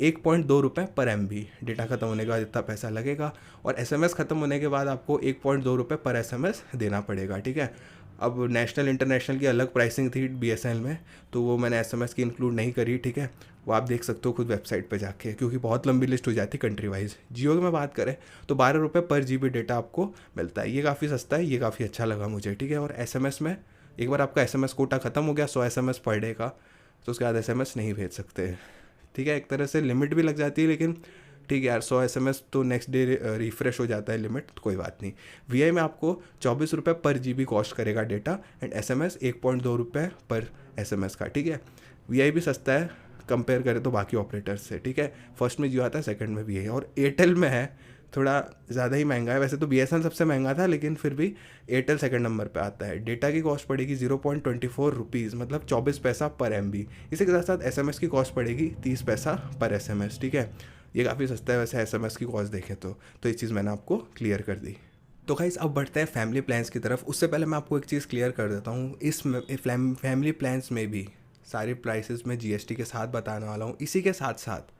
1.2 रुपये पर MB डेटा खत्म होने के बाद इतना पैसा लगेगा, और SMS खत्म होने के बाद आपको 1.2 रुपये पर SMS देना पड़ेगा, ठीक है। अब नेशनल इंटरनेशनल की अलग प्राइसिंग थी BSNL में, तो वो मैंने SMS की इंक्लूड नहीं करी, ठीक है। वो आप देख सकते हो खुद वेबसाइट पे जाके, क्योंकि बहुत लंबी लिस्ट हो जाती है कंट्री वाइज। जियो की मैं बात करें तो 12 रुपये पर GB डेटा आपको मिलता है, ये काफ़ी सस्ता है, ये काफ़ी अच्छा लगा मुझे, ठीक है। और SMS में एक बार आपका SMS कोटा खत्म हो गया, 100 SMS पर डे का, तो उसके बाद SMS नहीं भेज सकते, ठीक है। एक तरह से लिमिट भी लग जाती है, लेकिन ठीक है यार, 100 SMS तो नेक्स्ट डे रिफ्रेश हो जाता है लिमिट, तो कोई बात नहीं। VI में आपको 24 रुपये पर GB कॉस्ट करेगा डेटा, एंड SMS 1.2 रुपये पर SMS का, ठीक है। VI भी सस्ता है कंपेयर करें तो बाकी ऑपरेटर्स से, ठीक है। फर्स्ट में जियो आता है, सेकंड में VI, और एयरटेल में है थोड़ा ज़्यादा ही महंगा है। वैसे तो BSNL सबसे महंगा था, लेकिन फिर भी एयरटेल सेकंड नंबर पे आता है। डेटा की कॉस्ट पड़ेगी 0.24 रुपीज़, मतलब 24 पैसा पर MB। इसी के साथ साथ SMS की कॉस्ट पड़ेगी 30 पैसा पर SMS, ठीक है। ये काफ़ी सस्ता है वैसे SMS की कॉस्ट देखें तो ये चीज़ मैंने आपको क्लियर कर दी। तो गाइस अब बढ़ते हैं फैमिली प्लान्स की तरफ। उससे पहले मैं आपको एक चीज़ क्लियर कर देता हूँ, इस फैमिली प्लान्स में भी सारे प्राइसेस में GST के साथ बताने वाला हूँ। इसी के साथ साथ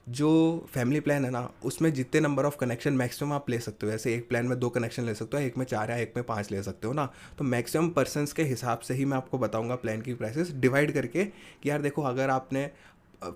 जो फैमिली प्लान है ना, उसमें जितने नंबर ऑफ़ कनेक्शन मैक्सिमम आप ले सकते हो, जैसे एक प्लान में 2 कनेक्शन ले सकते हो, एक में 4 या एक में 5 ले सकते हो ना, तो मैक्सिमम पर्सन्स के हिसाब से ही मैं आपको बताऊंगा प्लान की प्राइसेस डिवाइड करके कि यार देखो, अगर आपने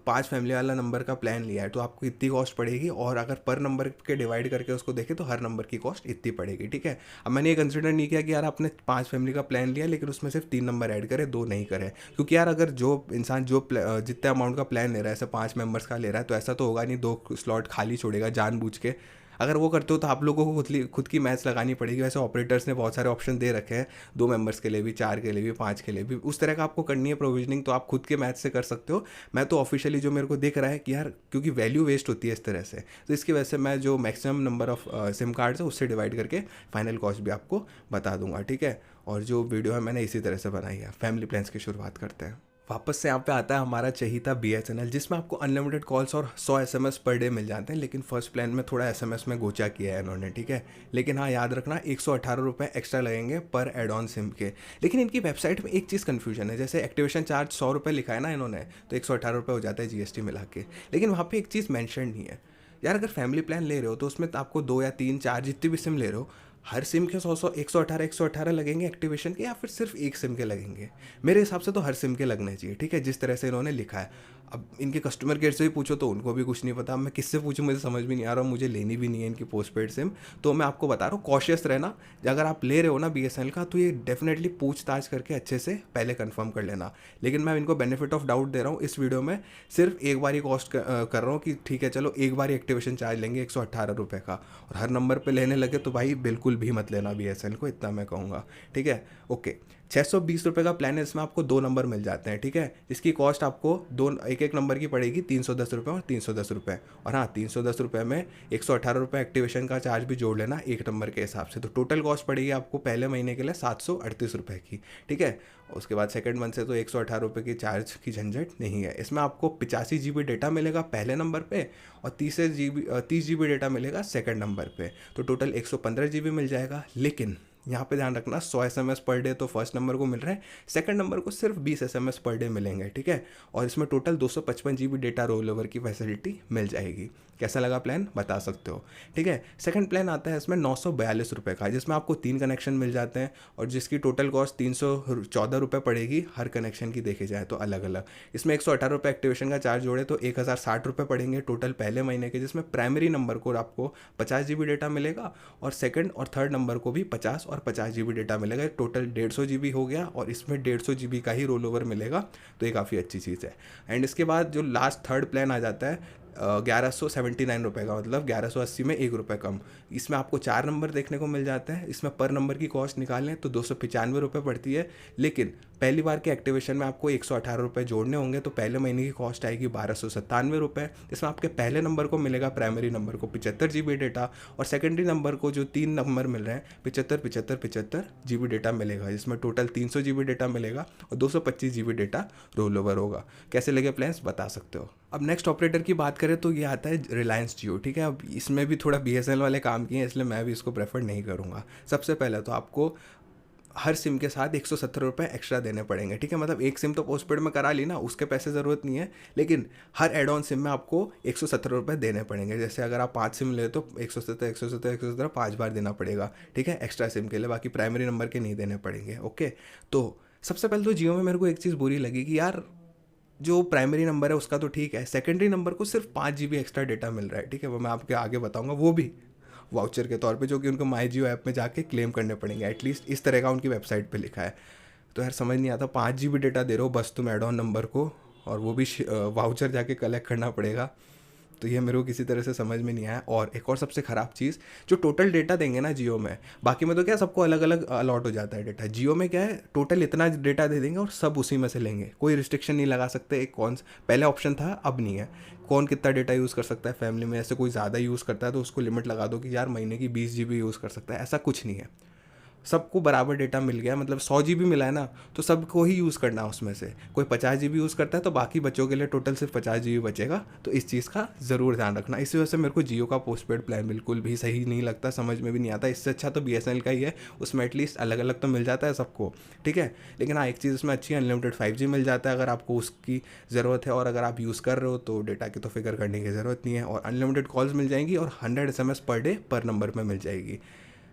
5 फैमिली वाला नंबर का प्लान लिया है तो आपको इतनी कॉस्ट पड़ेगी, और अगर पर नंबर के डिवाइड करके उसको देखें तो हर नंबर की कॉस्ट इतनी पड़ेगी, ठीक है। अब मैंने ये कंसिडर नहीं किया कि यार आपने 5 फैमिली का प्लान लिया लेकिन उसमें सिर्फ 3 नंबर ऐड करे, 2 नहीं करे, क्योंकि यार अगर जो इंसान जो जितने अमाउंट का प्लान ले रहा है, ऐसे 5 मेंबर्स का ले रहा है, तो ऐसा तो होगा नहीं 2 स्लॉट खाली छोड़ेगा जानबूझ के। अगर वो करते हो तो आप लोगों को खुद की मैथ्स लगानी पड़ेगी। वैसे ऑपरेटर्स ने बहुत सारे ऑप्शन दे रखे हैं, 2 मेंबर्स के लिए भी, 4 के लिए भी, 5 के लिए भी, उस तरह का आपको करनी है प्रोविजनिंग, तो आप खुद के मैथ्स से कर सकते हो। मैं तो ऑफिशियली जो मेरे को दिख रहा है कि यार क्योंकि वैल्यू वेस्ट होती है इस तरह से, तो इसकी वजह से मैं जो maximum number of SIM cards है उससे डिवाइड करके फाइनल कॉस्ट भी आपको बता दूंगा, ठीक है। और जो वीडियो है मैंने इसी तरह से बनाई है। फैमिली प्लान्स की शुरुआत करते हैं। वापस से यहाँ पे आता है हमारा चहीता BSNL, जिसमें आपको अनलिमिटेड कॉल्स और 100 SMS पर डे मिल जाते हैं, लेकिन फर्स्ट प्लान में थोड़ा SMS में गोचा किया है इन्होंने, ठीक है। लेकिन हाँ, याद रखना 118 रुपये एक्स्ट्रा लगेंगे पर एड ऑन सिम के। लेकिन इनकी वेबसाइट में एक चीज़ कन्फ्यूजन है, जैसे एक्टिवेशन चार्ज 100 रुपये लिखा है ना इन्होंने, तो 118 रुपये हो जाता है GST मिला के, लेकिन वहाँ पर एक चीज़ मैंशन नहीं है। यार अगर फैमिली प्लान ले रहे हो तो उसमें तो आपको 2 या 3 4 जितनी भी सिम ले रहे हो, हर सिम के 118 लगेंगे एक्टिवेशन के, या फिर सिर्फ एक सिम के लगेंगे? मेरे हिसाब से तो हर सिम के लगने चाहिए, ठीक है, जिस तरह से इन्होंने लिखा है। अब इनके कस्टमर केयर से भी पूछो तो उनको भी कुछ नहीं पता, मैं किससे पूछूं, मुझे समझ भी नहीं आ रहा, मुझे लेनी भी नहीं है इनकी पोस्टपेड सिम। तो मैं आपको बता रहा हूँ, कॉशियस रहना। अगर आप ले रहे हो ना BSNL का, तो ये डेफिनेटली पूछताछ करके अच्छे से पहले कंफर्म कर लेना। लेकिन मैं इनको बेनिफिट ऑफ डाउट दे रहा हूँ इस वीडियो में, सिर्फ एक बार ही कॉस्ट कर रहा हूँ कि ठीक है चलो एक बार ही एक्टिवेशन चार्ज लेंगे 118 रुपये का, और हर नंबर पर लेने लगे तो भाई बिल्कुल भी मत लेना BSNL को, इतना मैं कहूँगा, ठीक है। ओके, ₹620 का प्लान है, इसमें आपको 2 नंबर मिल जाते हैं, ठीक है? जिसकी कॉस्ट आपको दो एक-एक नंबर की पड़ेगी ₹310 और ₹310। और हाँ, ₹310 में ₹118 एक्टिवेशन का चार्ज भी जोड़ लेना एक नंबर के हिसाब से, तो टोटल कॉस्ट पड़ेगी आपको पहले महीने के लिए ₹738 की, ठीक है? उसके बाद सेकंड मंथ से तो ₹118 की चार्ज की झंझट नहीं है। इसमें आपको 85 GB डेटा मिलेगा पहले नंबर पे और 30 GB डेटा मिलेगा सेकंड नंबर पे, तो टोटल 115 GB मिल जाएगा। लेकिन यहाँ पे ध्यान रखना, 100 SMS पर डे तो फर्स्ट नंबर को मिल रहा है, सेकंड नंबर को सिर्फ 20 SMS पर डे मिलेंगे, ठीक है? और इसमें total 255 GB data roll over की फैसिलिटी मिल जाएगी। कैसा लगा प्लान बता सकते हो, ठीक है? सेकंड प्लान आता है इसमें ₹942 का, जिसमें आपको 3 कनेक्शन मिल जाते हैं और जिसकी टोटल कॉस्ट ₹314 पड़ेगी हर कनेक्शन की देखी जाए तो अलग अलग। इसमें ₹118 एक्टिवेशन का चार्ज जोड़े तो ₹1060 पड़ेंगे टोटल पहले महीने के, जिसमें प्राइमरी नंबर को आपको 50 GB डेटा मिलेगा और सेकंड और थर्ड नंबर को भी 50 और 50 GB डेटा मिलेगा। टोटल 150 GB हो गया और इसमें 150 GB का ही रोल ओवर मिलेगा, तो ये काफ़ी अच्छी चीज़ है। एंड इसके बाद जो लास्ट थर्ड प्लान आ जाता है ₹1179 का, मतलब 1180 में ₹1 कम। इसमें आपको 4 नंबर देखने को मिल जाते हैं। इसमें पर नंबर की कॉस्ट निकालें तो ₹295 पड़ती है, लेकिन पहली बार के एक्टिवेशन में आपको ₹118 जोड़ने होंगे, तो पहले महीने की कॉस्ट आएगी ₹1297। इसमें आपके पहले नंबर को मिलेगा, प्राइमरी नंबर को 75 GB डेटा और सेकेंडरी नंबर को जो 3 नंबर मिल रहे हैं 75 GB डेटा मिलेगा, जिसमें टोटल 300 GB डेटा मिलेगा और 225 GB डेटा रोल ओवर होगा। कैसे लगे प्लान्स बता सकते हो। अब नेक्स्ट ऑपरेटर की बात करें तो ये आता है रिलायंस जियो, ठीक है? अब इसमें भी थोड़ा BSNL वाले काम किए हैं, इसलिए मैं भी इसको प्रेफर नहीं करूँगा। सबसे पहले तो आपको हर सिम के साथ ₹170 एक्स्ट्रा देने पड़ेंगे, ठीक है? मतलब एक सिम तो पोस्टपेड में करा ली ना, उसके पैसे ज़रूरत नहीं है, लेकिन हर एड ऑन सिम में आपको ₹170 देने पड़ेंगे। जैसे अगर आप 5 सिम ले तो 170 5 बार देना पड़ेगा, ठीक है? एक्स्ट्रा सिम के लिए, बाकी प्राइमरी नंबर के नहीं देने पड़ेंगे, ओके? तो सबसे पहले तो जियो में मेरे को एक चीज़ बुरी लगी कि यार जो प्राइमरी नंबर है उसका तो ठीक है, सेकेंडरी नंबर को सिर्फ 5 GB एक्स्ट्रा डेटा मिल रहा है, ठीक है? वो मैं आपके आगे बताऊंगा, वो भी वाउचर के तौर पे, जो कि उनको माई जियो ऐप में जाके क्लेम करने पड़ेंगे, एटलीस्ट इस तरह का उनकी वेबसाइट पे लिखा है। तो यार समझ नहीं आता, 5 GB डेटा दे रहे हो बस तुम एड ऑन नंबर को, और वो भी वाउचर जाके कलेक्ट करना पड़ेगा, तो ये मेरे को किसी तरह से समझ में नहीं आया। और एक और सबसे ख़राब चीज़, जो टोटल डेटा देंगे ना जियो में, बाकी में तो क्या सबको अलग अलग अलॉट हो जाता है डेटा, जियो में क्या है टोटल इतना डेटा दे देंगे और सब उसी में से लेंगे, कोई रिस्ट्रिक्शन नहीं लगा सकते। एक कौन पहले ऑप्शन था, अब नहीं है। कौन कितना डेटा यूज़ कर सकता है फैमिली में, ऐसे कोई ज़्यादा यूज़ करता है तो उसको लिमिट लगा दो कि यार महीने की 20 GB यूज़ कर सकता है, ऐसा कुछ नहीं है। सबको बराबर डेटा मिल गया, मतलब 100 GB मिला है ना, तो सबको ही यूज़ करना है उसमें से। कोई 50 GB यूज़ करता है तो बाकी बच्चों के लिए टोटल सिर्फ 50 GB बचेगा, तो इस चीज़ का ज़रूर ध्यान रखना। इसी वजह से मेरे को जियो का पोस्टपेड प्लान बिल्कुल भी सही नहीं लगता, समझ में भी नहीं आता। इससे अच्छा तो BSNL का ही है, उसमें एटलीस्ट अलग अलग तो मिल जाता है सबको, ठीक है? लेकिन हाँ, एक चीज़ उसमें अच्छी है, अनलिमिटेड 5G मिल जाता है अगर आपको उसकी ज़रूरत है, और अगर आप यूज़ कर रहे हो तो डेटा की तो फिक्र करने की ज़रूरत नहीं है, और अनलिमिटेड कॉल्स मिल जाएंगी और 100 SMS पर डे पर नंबर में मिल जाएगी।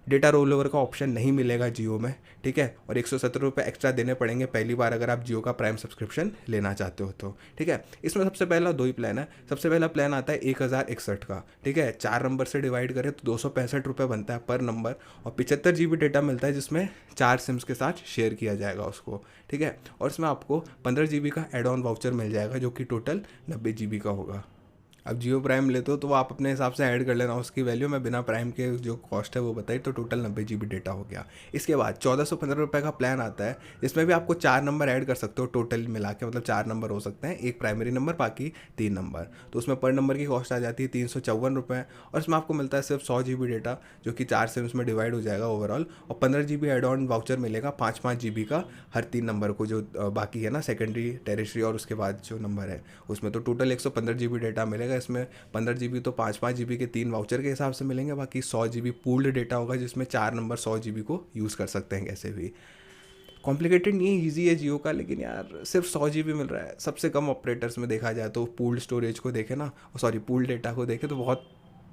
डेटा रोल ओवर का ऑप्शन नहीं मिलेगा जियो में, ठीक है? और ₹170 एक्स्ट्रा देने पड़ेंगे पहली बार अगर आप जियो का प्राइम सब्सक्रिप्शन लेना चाहते हो तो, ठीक है? इसमें सबसे पहला 2 ही प्लान है। सबसे पहला प्लान आता है 1061 का, ठीक है? 4 नंबर से डिवाइड करें तो ₹265 बनता है पर नंबर, और 75 GB डेटा मिलता है, जिसमें 4 सिम्स के साथ शेयर किया जाएगा उसको, ठीक है? और इसमें आपको 15 GB का एड ऑन वाउचर मिल जाएगा, जो कि टोटल 90 GB का होगा। अब जियो प्राइम लेते हो तो आप अपने हिसाब से ऐड कर लेना उसकी वैल्यू, मैं बिना प्राइम के जो कॉस्ट है वो बताई, तो टोटल 90 GB डेटा हो गया। इसके बाद ₹1415 का प्लान आता है, इसमें भी आपको 4 नंबर ऐड कर सकते हो टोटल मिला के, मतलब 4 नंबर हो सकते हैं, एक प्राइमरी नंबर बाकी 3 नंबर, तो उसमें पर नंबर की कॉस्ट आ जाती है ₹354, और इसमें आपको मिलता है सिर्फ 100 GB डेटा, जो कि 4 सिम्स में डिवाइड हो जाएगा ओवरऑल, और 15 GB एड ऑन वाउचर मिलेगा 5-5 GB का हर 3 नंबर को, जो बाकी है ना सेकेंडरी, टेरिटरी और उसके बाद जो नंबर है उसमें, तो टोटल 115 GB डेटा मिलेगा। इसमें 15 GB तो 5-5 GB के 3 वाउचर के हिसाब से मिलेंगे, बाकी 100 GB पूल्ड डेटा होगा, जिसमें 4 नंबर 100 GB को यूज़ कर सकते हैं कैसे भी। कॉम्प्लिकेटेड नहीं है, ईजी है जियो का, लेकिन यार सिर्फ 100 GB मिल रहा है। सबसे कम ऑपरेटर्स में देखा जाए तो पूल्ड स्टोरेज को देखे ना, सॉरी पूल्ड डेटा को देखे तो बहुत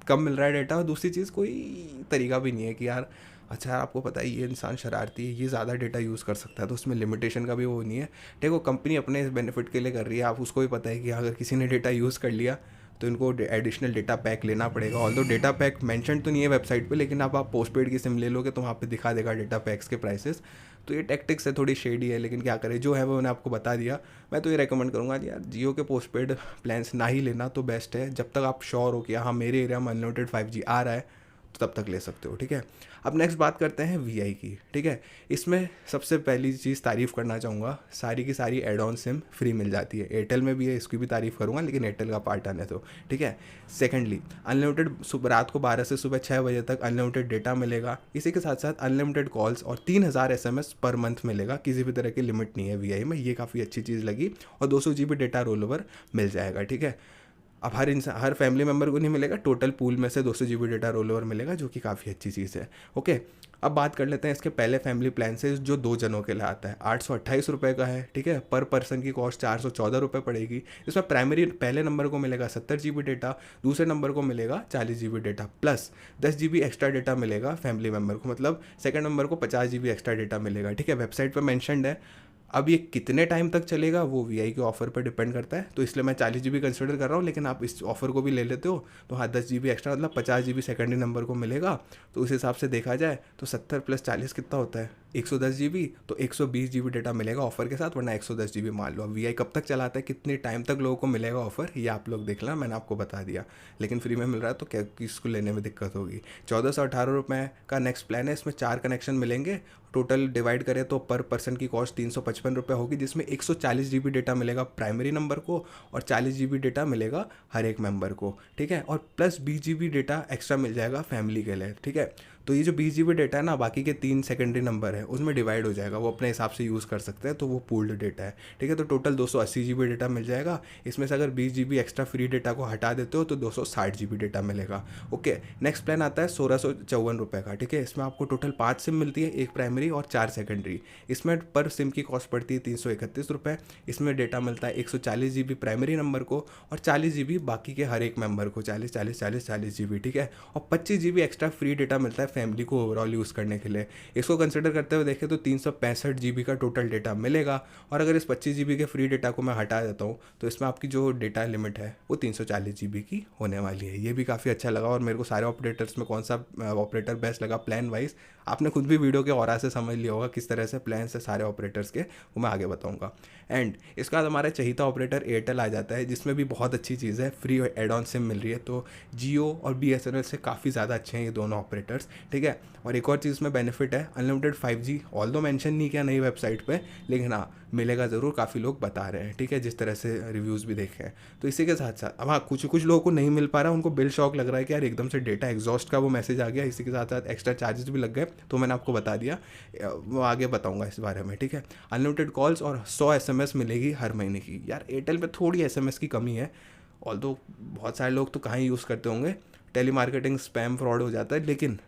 कम मिल रहा है डेटा, और दूसरी चीज़ कोई तरीका भी नहीं है कि यार अच्छा यार आपको पता है ये इंसान शरारती है, ये ज़्यादा डेटा यूज़ कर सकता है, तो उसमें लिमिटेशन का भी वो नहीं है। देखो कंपनी अपने बेनिफिट के लिए कर रही है, आप उसको भी पता है कि अगर किसी ने डेटा यूज़ कर लिया तो इनको एडिशनल डेटा पैक लेना पड़ेगा। ऑल्दो डेटा पैक मेंशन तो नहीं है वेबसाइट पे, लेकिन आप पोस्टपेड की सिम ले लोगे तो वहाँ पे दिखा देगा डेटा पैक्स के प्राइसेस। तो ये टैक्टिक्स है, थोड़ी शेडी है, लेकिन क्या करें, जो है वो मैंने आपको बता दिया। मैं तो ये रेकमेंड करूँगा यार जियो के पोस्टपेड प्लान्स ना ही लेना तो बेस्ट है, जब तक आप श्योर हो कि हाँ मेरे एरिया में अनलिमिटेड 5G आ रहा है, तो तब तक ले सकते हो, ठीक है। अब नेक्स्ट बात करते हैं वीआई की, ठीक है। इसमें सबसे पहली चीज़ तारीफ़ करना चाहूँगा, सारी की सारी एड ऑन सिम फ्री मिल जाती है। एयरटेल में भी है, इसकी भी तारीफ़ करूँगा, लेकिन एयरटेल का पार्ट आने दो, ठीक है। सेकेंडली, अनलिमिटेड सुबह रात को 12 से सुबह 6 बजे तक अनलिमिटेड डेटा मिलेगा। इसी के साथ साथ अनलिमिटेड कॉल्स और 3000 एसएमएस पर मंथ मिलेगा, किसी भी तरह की लिमिट नहीं है वीआई में, ये काफ़ी अच्छी चीज़ लगी। और 200 GB डेटा रोल ओवर मिल जाएगा, ठीक है। अब हर फैमिली मेम्बर को नहीं मिलेगा, टोटल पूल में से 200 GB डेटा रोल ओवर मिलेगा, जो कि काफ़ी अच्छी चीज़ है, ओके। अब बात कर लेते हैं इसके पहले फैमिली प्लान से, जो 2 जनों के लिए आता है। 828 रुपये का है, ठीक है। पर पर्सन की कॉस्ट 414 रुपये पड़ेगी। इसमें प्राइमरी पहले नंबर को मिलेगा 70 GB डेटा, दूसरे नंबर को मिलेगा 40 GB data, plus 10 GB extra data मिलेगा फैमिली मेम्बर को, मतलब सेकंड नंबर को 50 GB एक्स्ट्रा डेटा मिलेगा, ठीक है। वेबसाइट पर मैंशनड है। अब ये कितने टाइम तक चलेगा वो वीआई के ऑफ़र पर डिपेंड करता है, तो इसलिए मैं 40 GB कंसिडर कर रहा हूँ, लेकिन आप इस ऑफ़र को भी ले लेते हो तो हाँ 10 GB एक्स्ट्रा, मतलब 50 GB सेकेंडरी नंबर को मिलेगा। तो उस हिसाब से देखा जाए तो 70 + 40 कितना होता है, 110 GB, तो 120 GB डेटा मिलेगा ऑफर के साथ, वरना 110 GB मान लो। अब वीआई कब तक चलाता है, कितने टाइम तक लोगों को मिलेगा ऑफर, ये आप लोग देख लेना, मैंने आपको बता दिया। लेकिन फ्री में मिल रहा है तो क्या किसको लेने में दिक्कत होगी। 1418 रुपये का नेक्स्ट प्लान है, इसमें 4 कनेक्शन मिलेंगे। टोटल डिवाइड करें तो पर पर्सन की कॉस्ट 355 रुपये होगी, जिसमें 140 GB डेटा मिलेगा प्राइमरी नंबर को और 40 GB डेटा मिलेगा हर एक मेंबर को, ठीक है। और प्लस 20 GB डेटा एक्स्ट्रा मिल जाएगा फैमिली के लिए, ठीक है। तो ये जो 20 GB डेटा है ना, बाकी के 3 सेकेंडरी नंबर है उसमें डिवाइड हो जाएगा, वो अपने हिसाब से यूज़ कर सकते हैं, तो वो पूल्ड डेटा है, ठीक है। तो टोटल 280 GB डेटा मिल जाएगा। इसमें से अगर 20 GB एक्स्ट्रा फ्री डेटा को हटा देते हो तो 260 GB डेटा मिलेगा, ओके। नेक्स्ट प्लान आता है 1654 रुपये का, ठीक है। इसमें आपको टोटल 5 सिम मिलती है, एक प्राइमरी और 4 सेकेंडरी। इसमें पर सिम की कॉस्ट पड़ती है 331 रुपये। इसमें डेटा मिलता है 140 GB प्राइमरी नंबर को और 40 GB बाकी के हर एक मेंबर को, 40 40 40 40 GB, ठीक है। और 25 GB एक्स्ट्रा फ्री डेटा मिलता है फैमिली को ओवरऑल यूज़ करने के लिए। इसको कंसिडर करते हुए देखें तो 365 GB का टोटल डेटा मिलेगा। और अगर इस 25 GB के फ्री डेटा को मैं हटा देता हूँ तो इसमें आपकी जो डेटा लिमिट है वो 340 GB की होने वाली है। ये भी काफ़ी अच्छा लगा, और मेरे को सारे ऑपरेटर्स में कौन सा ऑपरेटर बेस्ट लगा प्लान वाइज, आपने खुद भी वीडियो के औरा से समझ लिया होगा किस तरह से प्लान है सारे ऑपरेटर्स के, वो मैं आगे बताऊंगा। एंड इसके बाद हमारा चहीता ऑपरेटर एयरटेल आ जाता है, जिसमें भी बहुत अच्छी चीज़ है, फ्री एड ऑन सिम मिल रही है। तो जियो और बीएसएनएल से काफ़ी ज़्यादा अच्छे हैं ये दोनों ऑपरेटर्स, ठीक है। और एक और चीज़ में बेनिफिट है अनलिमिटेड 5G, ऑल दो मैंशन नहीं किया नई वेबसाइट पे, लेकिन हाँ मिलेगा ज़रूर, काफ़ी लोग बता रहे हैं, ठीक है, जिस तरह से रिव्यूज़ भी देखे हैं। तो इसी के साथ साथ अब हाँ कुछ लोगों को नहीं मिल पा रहा है, उनको बिल शॉक लग रहा है कि यार एकदम से डेटा एग्जॉस्ट का वो मैसेज आ गया, इसी के साथ साथ एक्स्ट्रा चार्जेस भी लग गए, तो मैंने आपको बता दिया, वो आगे बताऊंगा इस बारे में, ठीक है। अनलिमिटेड कॉल्स और 100 SMS मिलेगी हर महीने की। यार एयरटेल पे थोड़ी SMS की कमी है, ऑल्दो बहुत सारे लोग तो कहाँ ही यूज़ करते होंगे, टेली मार्केटिंग स्पैम फ्रॉड हो जाता है, लेकिन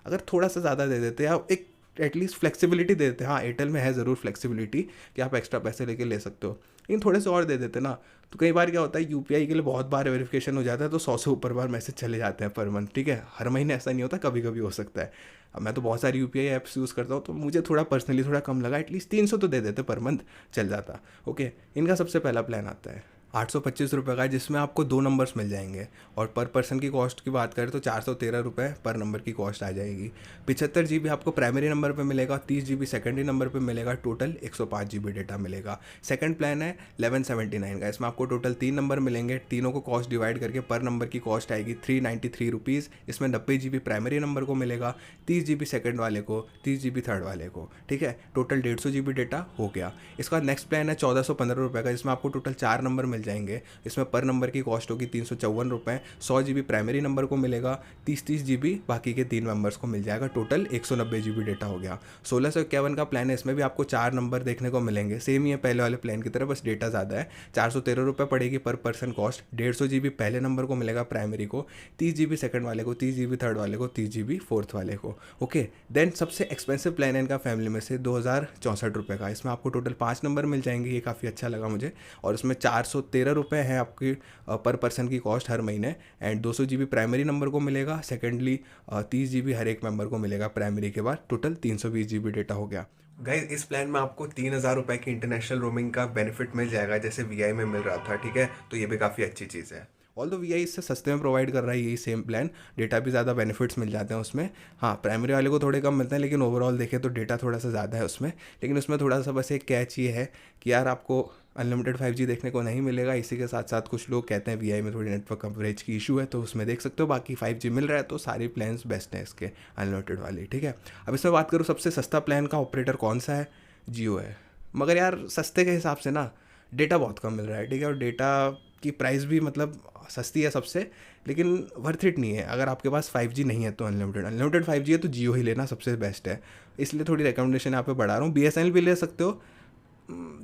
अगर थोड़ा सा ज़्यादा दे देते हैं एक एटलीस्ट फ्लेक्सिबिलिटी दे देते हैं, हाँ एयरटेल में है ज़रूर फ्लेक्सिबिलिटी कि आप एक्स्ट्रा पैसे लेके ले सकते हो, लेकिन थोड़े से और दे देते ना, तो कई बार क्या होता है यूपीआई के लिए बहुत बार वेरिफिकेशन हो जाता है, तो 100 से ऊपर बार मैसेज चले जाते हैं पर मंथ, ठीक है। हर महीने ऐसा नहीं होता, कभी कभी हो सकता है। अब मैं तो बहुत सारी यूपीआई ऐप्स यूज़ करता हूँ, तो मुझे थोड़ा पर्सनली थोड़ा कम लगा, एटलीस्ट 300 तो दे देते पर मंथ, चल जाता, ओके। इनका सबसे पहला प्लान आता है 825 रुपये का, जिसमें आपको 2 नंबर्स मिल जाएंगे, और पर पर्सन की कॉस्ट की बात करें तो 413 रुपये पर नंबर की कॉस्ट आ जाएगी। 75 GB आपको प्राइमरी नंबर पे मिलेगा, 30 GB सेकेंडरी नंबर पे मिलेगा, टोटल 105 GB डेटा मिलेगा। सेकंड प्लान है 1179 का, इसमें आपको टोटल 3 नंबर मिलेंगे, तीनों को कॉस्ट डिवाइड करके पर नंबर की कॉस्ट आएगी 393 रुपीज़। इसमें 90 GB प्राइमरी नंबर को मिलेगा, 30 GB सेकेंड वाले को, 30 GB थर्ड वाले को, ठीक है। टोटल 150 GB डेटा हो गया। इसका नेक्स्ट प्लान है 1415 रुपये का, जिसमें आपको टोटल 4 नंबर मिल जाएंगे। इसमें पर नंबर की कॉस्ट होगी 354 रुपये। 100 GB प्राइमरी नंबर को मिलेगा, 30 GB बाकी के 3 मेंबर्स को मिल जाएगा, टोटल 190 GB डेटा हो गया। 1651 का प्लान है, इसमें भी आपको 4 नंबर देखने को मिलेंगे, सेम ही है पहले वाले प्लान की तरह, बस डेटा ज़्यादा है। 413 रुपये पड़ेगी पर पर्सन कॉस्ट। 150 GB पहले नंबर को मिलेगा प्राइमरी को, 30 GB सेकंड वाले को, 30 GB थर्ड वाले को, 30 GB फोर्थ वाले को, ओके। देन सबसे एक्सपेंसिव प्लान है इनका फैमिली में से 2064 रुपये का, इसमें आपको टोटल 5 नंबर मिल जाएंगे, ये काफ़ी अच्छा लगा मुझे। और इसमें 413 रुपये है आपकी पर पर्सन की कॉस्ट हर महीने, एंड 200 GB प्राइमरी नंबर को मिलेगा, सेकेंडली 30 GB हर एक मेंबर को मिलेगा प्राइमरी के बाद, टोटल 320 GB डेटा हो गया। गाइस इस प्लान में आपको 3000 रुपये की इंटरनेशनल रोमिंग का बेनिफिट मिल जाएगा, जैसे वीआई में मिल रहा था, ठीक है। तो ये भी काफ़ी अच्छी चीज़ है। ऑल्दो वी आई इससे सस्ते में प्रोवाइड कर रहा है यही सेम प्लान, डेटा भी ज़्यादा बेनिफिट्स मिल जाते हैं उसमें। हाँ, प्राइमरी वाले को थोड़े कम मिलते हैं, लेकिन ओवरऑल देखें तो डेटा थोड़ा सा ज़्यादा है उसमें। लेकिन उसमें थोड़ा सा बस एक कैच ये है कि यार आपको अनलिमिटेड 5G देखने को नहीं मिलेगा। इसी के साथ साथ कुछ लोग कहते हैं वी आई में थोड़ी नेटवर्क कवरेज की इशू है, तो उसमें देख सकते हो। बाकी 5G मिल रहा है तो सारी प्लान्स बेस्ट हैं इसके अनलिमिटेड वाली, ठीक है। अब इसमें बात करूँ सबसे सस्ता प्लान का ऑपरेटर कौन सा है, जियो है। मगर यार सस्ते के हिसाब से ना डेटा बहुत कम मिल रहा है, ठीक है, और डेटा की प्राइस भी मतलब सस्ती है सबसे, लेकिन वर्थ इट नहीं है। अगर आपके पास 5G नहीं है तो अनलिमिटेड 5G है तो जियो ही लेना सबसे बेस्ट है। इसलिए थोड़ी रिकमेंडेशन यहाँ पे बढ़ा रहा हूँ। BSNL भी ले सकते हो,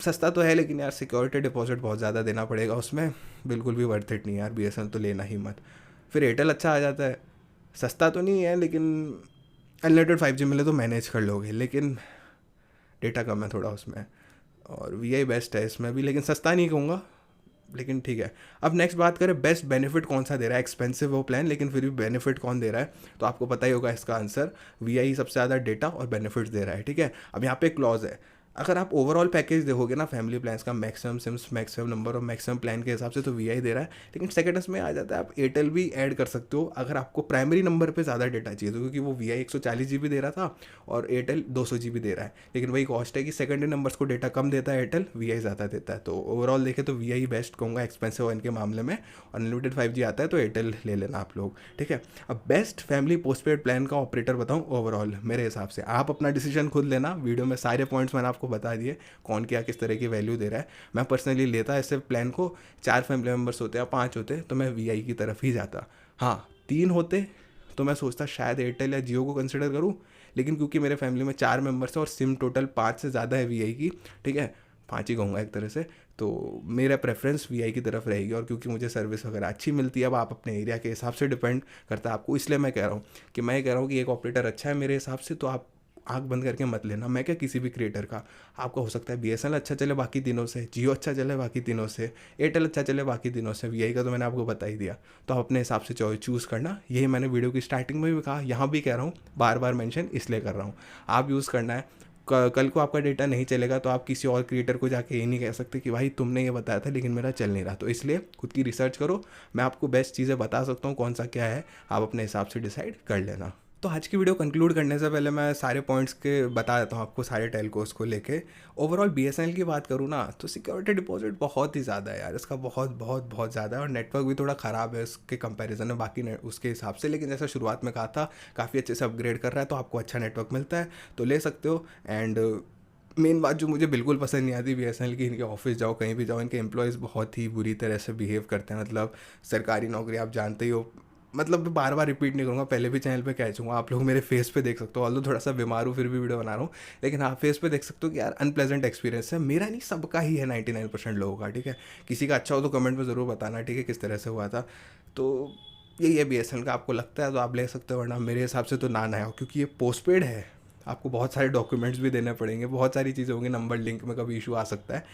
सस्ता तो है, लेकिन यार सिक्योरिटी डिपॉजिट बहुत ज़्यादा देना पड़ेगा उसमें, बिल्कुल भी वर्थ इट नहीं है यार। BSNL तो लेना ही मत। फिर एयरटेल अच्छा आ जाता है, सस्ता तो नहीं है, लेकिन अनलिमिटेड 5G मिले तो मैनेज कर लोगे, लेकिन डेटा कम है थोड़ा उसमें। और VI बेस्ट है इसमें भी, लेकिन सस्ता नहीं कहूँगा, लेकिन ठीक है। अब नेक्स्ट बात करें बेस्ट बेनिफिट कौन सा दे रहा है। एक्सपेंसिव वो प्लान, लेकिन फिर भी बेनिफिट कौन दे रहा है, तो आपको पता ही होगा इसका आंसर। VI सबसे ज़्यादा डेटा और बेनिफिट्स दे रहा है, ठीक है। अब यहाँ पे क्लॉज है, अगर आप ओवरऑल पैकेज देखोगे ना फैमिली प्लान्स का, मैक्सिमम सिम्स, मैक्सिमम नंबर और मैक्सिमम प्लान के हिसाब से तो VI दे रहा है। लेकिन सेकंड्स में आ जाता है, आप एयरटेल भी ऐड कर सकते हो अगर आपको प्राइमरी नंबर पे ज़्यादा डेटा चाहिए, तो क्योंकि वो VI 140 GB दे रहा था और एयरटेल 200 GB दे रहा है। लेकिन वही कॉस्ट है कि सेकेंडरी नंबर्स को डेटा कम देता है एयरटेल, VI ज़्यादा देता है। तो ओवरऑल देखें तो VI बेस्ट कहूँगा एक्सपेंसिव वन के मामले में। अनलिमिटेड 5G आता है तो एयरटेल ले लेना आप लोग, ठीक है। अब बेस्ट फैमिली पोस्टपेड प्लान का ऑपरेटर बताऊँ ओवरऑल मेरे हिसाब से, आप अपना डिसीजन खुद लेना। वीडियो में सारे पॉइंट्स मैंने आपको बता दिए, कौन क्या किस तरह की वैल्यू दे रहा है। मैं पर्सनली लेता ऐसे प्लान को, 4 फैमिली मेम्बर्स होते या 5 होते तो मैं VI की तरफ ही जाता। हाँ, 3 होते तो मैं सोचता शायद एयरटेल या जियो को कंसिडर करूँ, लेकिन क्योंकि मेरे फैमिली में 4 मेम्बर्स हैं और सिम टोटल 5 से ज़्यादा है VI की, ठीक है, 5 ही कहूँगा एक तरह से, तो मेरा प्रेफरेंस VI की तरफ रहेगी। और क्योंकि मुझे सर्विस वगैरह अच्छी मिलती है, अब आप अपने एरिया के हिसाब से डिपेंड करता है आपको, इसलिए मैं कह रहा हूँ कि एक ऑपरेटर अच्छा है मेरे हिसाब से, तो आप आँख बंद करके मत लेना। मैं क्या, किसी भी क्रिएटर का, आपका हो सकता है BSNL अच्छा चले बाकी तीनों से, जियो अच्छा चले बाकी तीनों से, एयरटेल अच्छा चले बाकी तीनों से, VI का तो मैंने आपको बता ही दिया। तो आप अपने हिसाब से चूज़ करना। यही मैंने वीडियो की स्टार्टिंग में भी कहा, यहाँ भी कह रहा हूँ, बार बार मेंशन इसलिए कर रहा हूँ, आप यूज़ करना है। कल को आपका डेटा नहीं चलेगा तो आप किसी और क्रिएटर को जाके ये नहीं कह सकते कि भाई तुमने ये बताया था लेकिन मेरा चल नहीं रहा। तो इसलिए खुद की रिसर्च करो, मैं आपको बेस्ट चीज़ें बता सकता हूँ कौन सा क्या है, आप अपने हिसाब से डिसाइड कर लेना। तो आज की वीडियो कंक्लूड करने से पहले मैं सारे पॉइंट्स के बता देता हूँ आपको, सारे टेलकोस को लेके। ओवरऑल BSNL की बात करूँ ना तो सिक्योरिटी डिपॉजिट बहुत ही ज़्यादा है यार इसका, बहुत बहुत बहुत ज़्यादा है। और नेटवर्क भी थोड़ा ख़राब है इसके कंपैरिजन में बाकी उसके हिसाब से, लेकिन जैसा शुरुआत में कहा था काफ़ी अच्छे से अपग्रेड कर रहा है, तो आपको अच्छा नेटवर्क मिलता है तो ले सकते हो। एंड मेन बात जो मुझे बिल्कुल पसंद नहीं आती BSNL की, इनके ऑफिस जाओ कहीं भी जाओ, इनके एम्प्लॉयज़ बहुत ही बुरी तरह से बिहेव करते हैं। मतलब सरकारी नौकरी आप जानते ही हो, मतलब बार बार रिपीट नहीं करूँगा, पहले भी चैनल पे कह चूँगा, आप लोग मेरे फेस पे देख सकते हो। ऑल्दो थोड़ा सा बीमार हूँ फिर भी वीडियो बना रहा हूँ, लेकिन आप फेस पे देख सकते हो कि यार अनप्लेजेंट एक्सपीरियंस है, मेरा नहीं सबका ही है, 99% लोगों का, ठीक है। किसी का अच्छा हो तो कमेंट में ज़रूर बताना, ठीक है, किस तरह से हुआ था। तो यही है BSNL का, आपको लगता है तो आप ले सकते हो, वरना मेरे हिसाब से तो ना हो, क्योंकि ये पोस्टपेड है, आपको बहुत सारे डॉक्यूमेंट्स भी देने पड़ेंगे, बहुत सारी चीज़ें होंगी, नंबर लिंक में कभी इशू आ सकता है,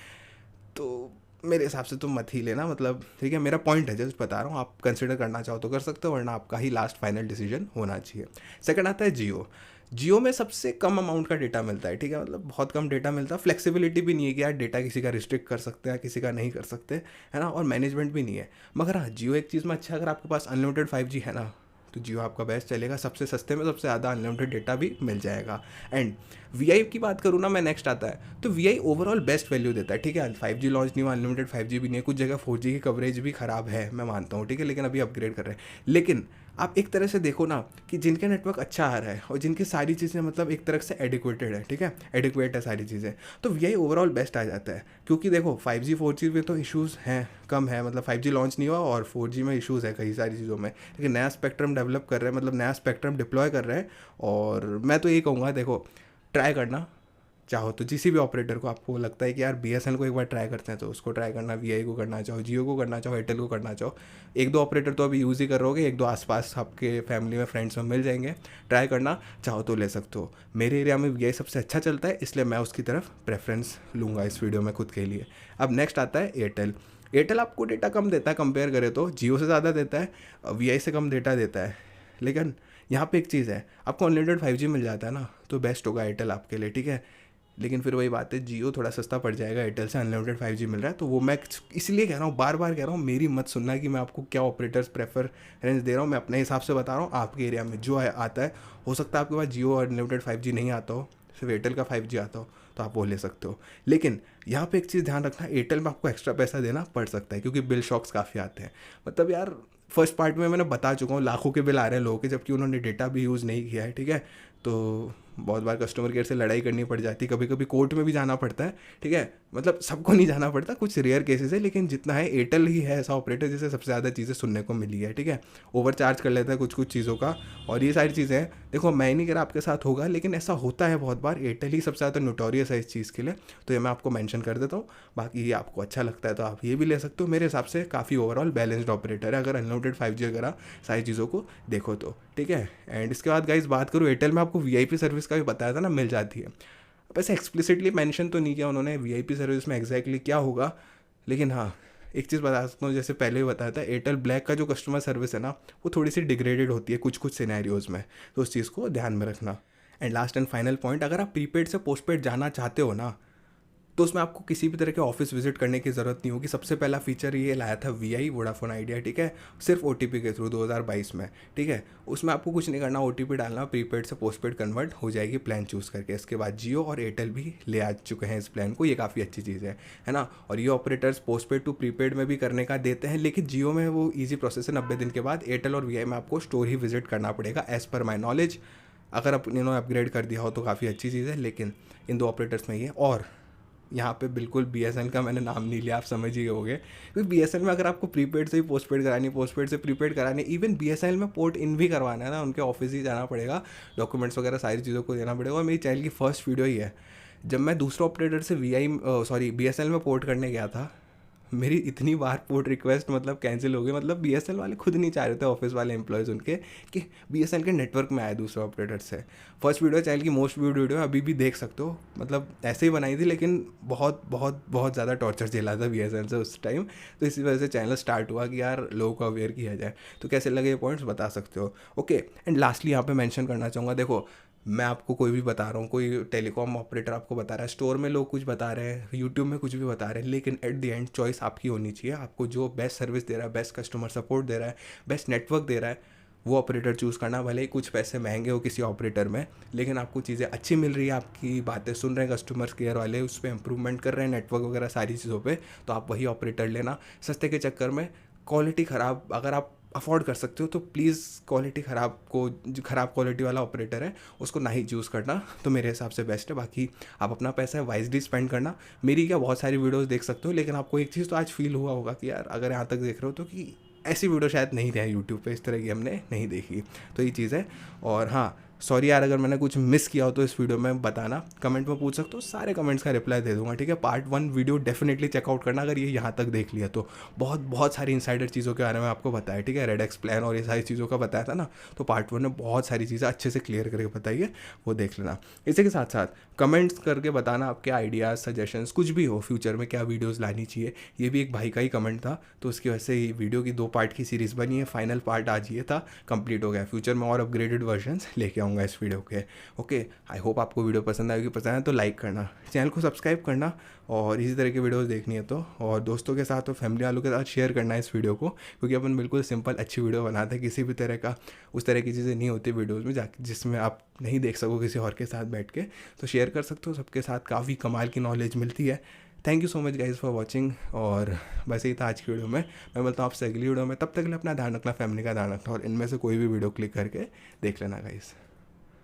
तो मेरे हिसाब से तो मत ही लेना। मतलब ठीक है, मेरा पॉइंट है, जस्ट बता रहा हूँ, आप कंसिडर करना चाहो तो कर सकते हो, वरना आपका ही लास्ट फाइनल डिसीजन होना चाहिए। सेकंड आता है जियो में सबसे कम अमाउंट का डेटा मिलता है, ठीक है, मतलब बहुत कम डेटा मिलता है। फ्लेक्सिबिलिटी भी नहीं है कि यार डेटा किसी का रिस्ट्रिक्ट कर सकते हैं, किसी का नहीं कर सकते, है ना, और मैनेजमेंट भी नहीं है। मगर हाँ, जियो एक चीज़ में अच्छा है, अगर आपके पास अनलिमिटेड 5G है ना तो जियो आपका बेस्ट चलेगा, सबसे सस्ते में सबसे ज़्यादा अनलिमिटेड डेटा भी मिल जाएगा। एंड VI की बात करूँ ना मैं, नेक्स्ट आता है तो VI ओवरऑल बेस्ट वैल्यू देता है, ठीक है। 5G लॉन्च नहीं हुआ, अनलिमिटेड 5G भी नहीं है, कुछ जगह 4G की कवरेज भी ख़राब है, मैं मानता हूँ, ठीक है, लेकिन अभी अपग्रेड कर रहे हैं। लेकिन आप एक तरह से देखो ना कि जिनके नेटवर्क अच्छा आ रहा है और जिनकी सारी चीज़ें मतलब एक तरह से एडिक्वेटेड है, ठीक है, एडिक्वेट है सारी चीज़ें, तो VI ओवरऑल बेस्ट आ जाता है। क्योंकि देखो 5G 4G में तो इश्यूज़ हैं, कम है, मतलब 5G लॉन्च नहीं हुआ और 4G में इश्यूज़ है कई सारी चीज़ों में, लेकिन नया स्पेक्ट्रम डेवलप कर रहे हैं, मतलब नया स्पेक्ट्रम डिप्लॉय कर रहे हैं। और मैं तो यही कहूँगा, देखो ट्राई करना चाहो तो किसी भी ऑपरेटर को, आपको लगता है कि यार BSNL को एक बार ट्राई करते हैं तो उसको ट्राई करना, VI को करना चाहो, जियो को करना चाहो, एयरटेल को करना चाहो, एक दो ऑपरेटर तो अभी यूज़ ही कर रहोगे, एक दो आसपास आपके फैमिली में फ्रेंड्स में मिल जाएंगे, ट्राई करना चाहो तो ले सकते हो। मेरे एरिया में VI सबसे अच्छा चलता है, इसलिए मैं उसकी तरफ प्रेफरेंस लूँगा इस वीडियो में खुद के लिए। अब नेक्स्ट आता है एयरटेल आपको डेटा कम देता है, कंपेयर करें तो जियो से ज़्यादा देता है, VI से कम डेटा देता है, लेकिन यहाँ पे एक चीज़ है, आपको अनलिमिटेड 5G मिल जाता है ना, तो बेस्ट होगा एयरटेल आपके लिए, ठीक है। लेकिन फिर वही बात है, जियो थोड़ा सस्ता पड़ जाएगा, एयरटेल से अनलिमिटेड 5G मिल रहा है। तो वो मैं इसलिए कह रहा हूँ, बार बार कह रहा हूँ, मेरी मत सुनना कि मैं आपको क्या ऑपरेटर्स प्रेफरेंस दे रहा हूँ। मैं अपने हिसाब से बता रहा हूँ, आपके एरिया में जो आता है, हो सकता है आपके पास जियो अनलिमिटेड 5G नहीं आता हो, सिर्फ एयरटेल का 5G आता हो, तो आप वो ले सकते हो। लेकिन यहाँ पे एक चीज़ ध्यान रखना, एयरटेल में आपको एक्स्ट्रा पैसा देना पड़ सकता है, क्योंकि बिल शॉक्स काफ़ी आते हैं। मतलब यार, फर्स्ट पार्ट में मैंने बता चुका हूँ, लाखों के बिल आ रहे हैं लोगों के, जबकि उन्होंने डेटा भी यूज़ नहीं किया है, ठीक है। तो बहुत बार कस्टमर केयर से लड़ाई करनी पड़ जाती है, कभी कभी कोर्ट में भी जाना पड़ता है, ठीक है। मतलब सबको नहीं जाना पड़ता, कुछ रेयर केसेस है, लेकिन जितना है, एयरटेल ही है ऐसा ऑपरेटर जिसे सबसे ज़्यादा चीज़ें सुनने को मिली है, ठीक है। ओवर चार्ज कर लेता है कुछ कुछ चीज़ों का, और ये सारी चीज़ें हैं। देखो, मैं नहीं कह रहा आपके साथ होगा, लेकिन ऐसा होता है बहुत बार। एयरटेल ही सबसे ज़्यादा नोटोरियस है इस चीज़ के लिए, तो ये मैं आपको मेंशन कर देता हूँ। बाकी ये आपको अच्छा लगता है तो आप ये भी ले सकते हो। मेरे हिसाब से काफ़ी ओवरऑल बैलेंस्ड ऑपरेटर है, अगर अनलिमिटेड 5G वगैरह सारी चीज़ों को देखो तो, ठीक है। एंड इसके बाद गाइस बात करूँ, एयरटेल में आपको VIP सर्विस का भी बताया था ना, मिल जाती है। अब ऐसे एक्सप्लिसिटली मेंशन तो नहीं किया उन्होंने VIP सर्विस में एग्जैक्टली क्या होगा, लेकिन हाँ, एक चीज़ बता सकता हूँ, जैसे पहले भी बताया था, एयरटेल ब्लैक का जो कस्टमर सर्विस है ना, वो थोड़ी सी डिग्रेडेड होती है कुछ कुछ सिनेरियोज़ में, तो उस चीज़ को ध्यान में रखना। And last and final point, अगर आप प्रीपेड से पोस्टपेड जाना चाहते हो ना, तो उसमें आपको किसी भी तरह के ऑफिस विजिट करने की ज़रूरत नहीं होगी। सबसे पहला फीचर ये लाया था VI, वोडाफोन आइडिया, ठीक है, सिर्फ OTP के थ्रू 2022 में, ठीक है। उसमें आपको कुछ नहीं करना, OTP डालना, प्रीपेड से पोस्टपेड कन्वर्ट हो जाएगी प्लान चूज़ करके। इसके बाद जियो और एयरटेल भी ले आ चुके हैं इस प्लान को, ये काफ़ी अच्छी चीज़ है ना। और ये ऑपरेटर्स पोस्टपेड टू प्रीपेड में भी करने का देते हैं, लेकिन जियो में वो ईजी प्रोसेस है 90 दिन के बाद। एयरटेल और VI में आपको स्टोर ही विजिट करना पड़ेगा, एज़ पर माई नॉलेज। अगर आप इन्होंने अपग्रेड कर दिया हो तो काफ़ी अच्छी चीज़ है, लेकिन इन दो ऑपरेटर्स में ये। और यहाँ पे बिल्कुल BSNL का मैंने नाम नहीं लिया, आप समझ ही गए, क्योंकि BSNL में अगर आपको प्रीपेड से ही पोस्टपेड करानी है, पोस्टपेड से प्रीपेड करानी है, इवन BSNL में पोर्ट इन भी करवाना है ना, उनके ऑफिस ही जाना पड़ेगा, डॉक्यूमेंट्स वगैरह सारी चीज़ों को देना पड़ेगा। और मेरी चैनल की फर्स्ट वीडियो ही है, जब मैं दूसरे ऑपरेटर से BSNL में पोर्ट करने गया था, मेरी इतनी बार पोर्ट रिक्वेस्ट मतलब कैंसिल हो गई। मतलब BSNL वाले खुद नहीं चाह रहे थे, ऑफिस वाले एम्प्लॉयज़ उनके, कि BSNL के नेटवर्क में आए दूसरे ऑपरेटर से। फर्स्ट वीडियो चैनल की मोस्ट व्यूड वीडियो है, अभी भी देख सकते हो। मतलब ऐसे ही बनाई थी, लेकिन बहुत बहुत बहुत ज़्यादा टॉर्चर झेला था BSNL से उस टाइम। तो इसी वजह से चैनल स्टार्ट हुआ कि यार लोगों को अवेयर किया जाए। तो कैसे लगे ये पॉइंट्स बता सकते हो, ओके। एंड लास्टली यहाँ पे मेंशन करना चाहूँगा, देखो, मैं आपको कोई भी बता रहा हूँ, कोई टेलीकॉम ऑपरेटर आपको बता रहा है, स्टोर में लोग कुछ बता रहे हैं, यूट्यूब में कुछ भी बता रहे हैं, लेकिन एट द एंड चॉइस आपकी होनी चाहिए। आपको जो बेस्ट सर्विस दे रहा है, बेस्ट कस्टमर सपोर्ट दे रहा है, बेस्ट नेटवर्क दे रहा है, वो ऑपरेटर चूज़ करना। भले ही कुछ पैसे महंगे हो किसी ऑपरेटर में, लेकिन आपको चीज़ें अच्छी मिल रही है, आपकी बातें सुन रहे हैं कस्टमर केयर वाले, उस पर इंप्रूवमेंट कर रहे हैं नेटवर्क वगैरह सारी चीज़ों पे, तो आप वही ऑपरेटर लेना। सस्ते के चक्कर में क्वालिटी ख़राब, अगर आप अफोर्ड कर सकते हो तो प्लीज़ क्वालिटी ख़राब को, जो ख़राब क्वालिटी वाला ऑपरेटर है उसको ना ही चूज़ करना, तो मेरे हिसाब से बेस्ट है। बाकी आप अपना पैसा है वाइजली स्पेंड करना। मेरी क्या बहुत सारी वीडियोस देख सकते हो, लेकिन आपको एक चीज़ तो आज फील हुआ होगा कि यार अगर यहाँ तक देख रहे हो तो कि ऐसी वीडियो शायद नहीं रही यूट्यूब पे, इस तरह की हमने नहीं देखी, तो ये चीज़ है। और हाँ, सॉरी यार अगर मैंने कुछ मिस किया हो तो इस वीडियो में बताना, कमेंट में पूछ सकते हो, सारे कमेंट्स का रिप्लाई दे दूंगा, ठीक है। पार्ट 1 वीडियो डेफिनेटली चेकआउट करना अगर ये यहाँ तक देख लिया तो। बहुत बहुत सारी इनसाइडर चीज़ों के बारे में आपको बताया, ठीक है, रेडेक्स प्लान और ये सारी चीज़ों का बताया था ना, तो पार्ट 1 में बहुत सारी चीज़ें अच्छे से क्लियर करके बताई है, वो देख लेना। इसी के साथ साथ कमेंट्स करके बताना आपके आइडियाज़, सजेशंस कुछ भी हो, फ्यूचर में क्या वीडियोज़ लानी चाहिए। ये भी एक भाई का ही कमेंट था, तो उसकी वजह से वीडियो की 2 पार्ट की सीरीज़ बनी है। फाइनल पार्ट आज ये था, कंप्लीट हो गया। फ्यूचर में और अपग्रेडेड वर्जन्स लेके आऊँगा इस वीडियो के, ओके। आई होप आपको वीडियो पसंद आएगी, पसंद है तो लाइक करना, चैनल को सब्सक्राइब करना, और इसी तरह की वीडियोस देखनी है तो, और दोस्तों के साथ और फैमिली वालों के साथ शेयर करना है इस वीडियो को, क्योंकि अपन बिल्कुल सिंपल अच्छी वीडियो बनाते हैं। किसी भी तरह का उस तरह की चीज़ें नहीं होती वीडियोज़ में जिसमें आप नहीं देख सको किसी और के साथ बैठ के, तो शेयर कर सकते हो सबके साथ, काफ़ी कमाल की नॉलेज मिलती है। Thank you so much guys for watching, और बस यही था आज की वीडियो में। मैं बोलता हूँ आपसे अगली वीडियो में, तब तक के लिए अपना ध्यान रखना, फैमिली का ध्यान रखना, और इनमें से कोई भी वीडियो क्लिक करके देख लेना गाइज़।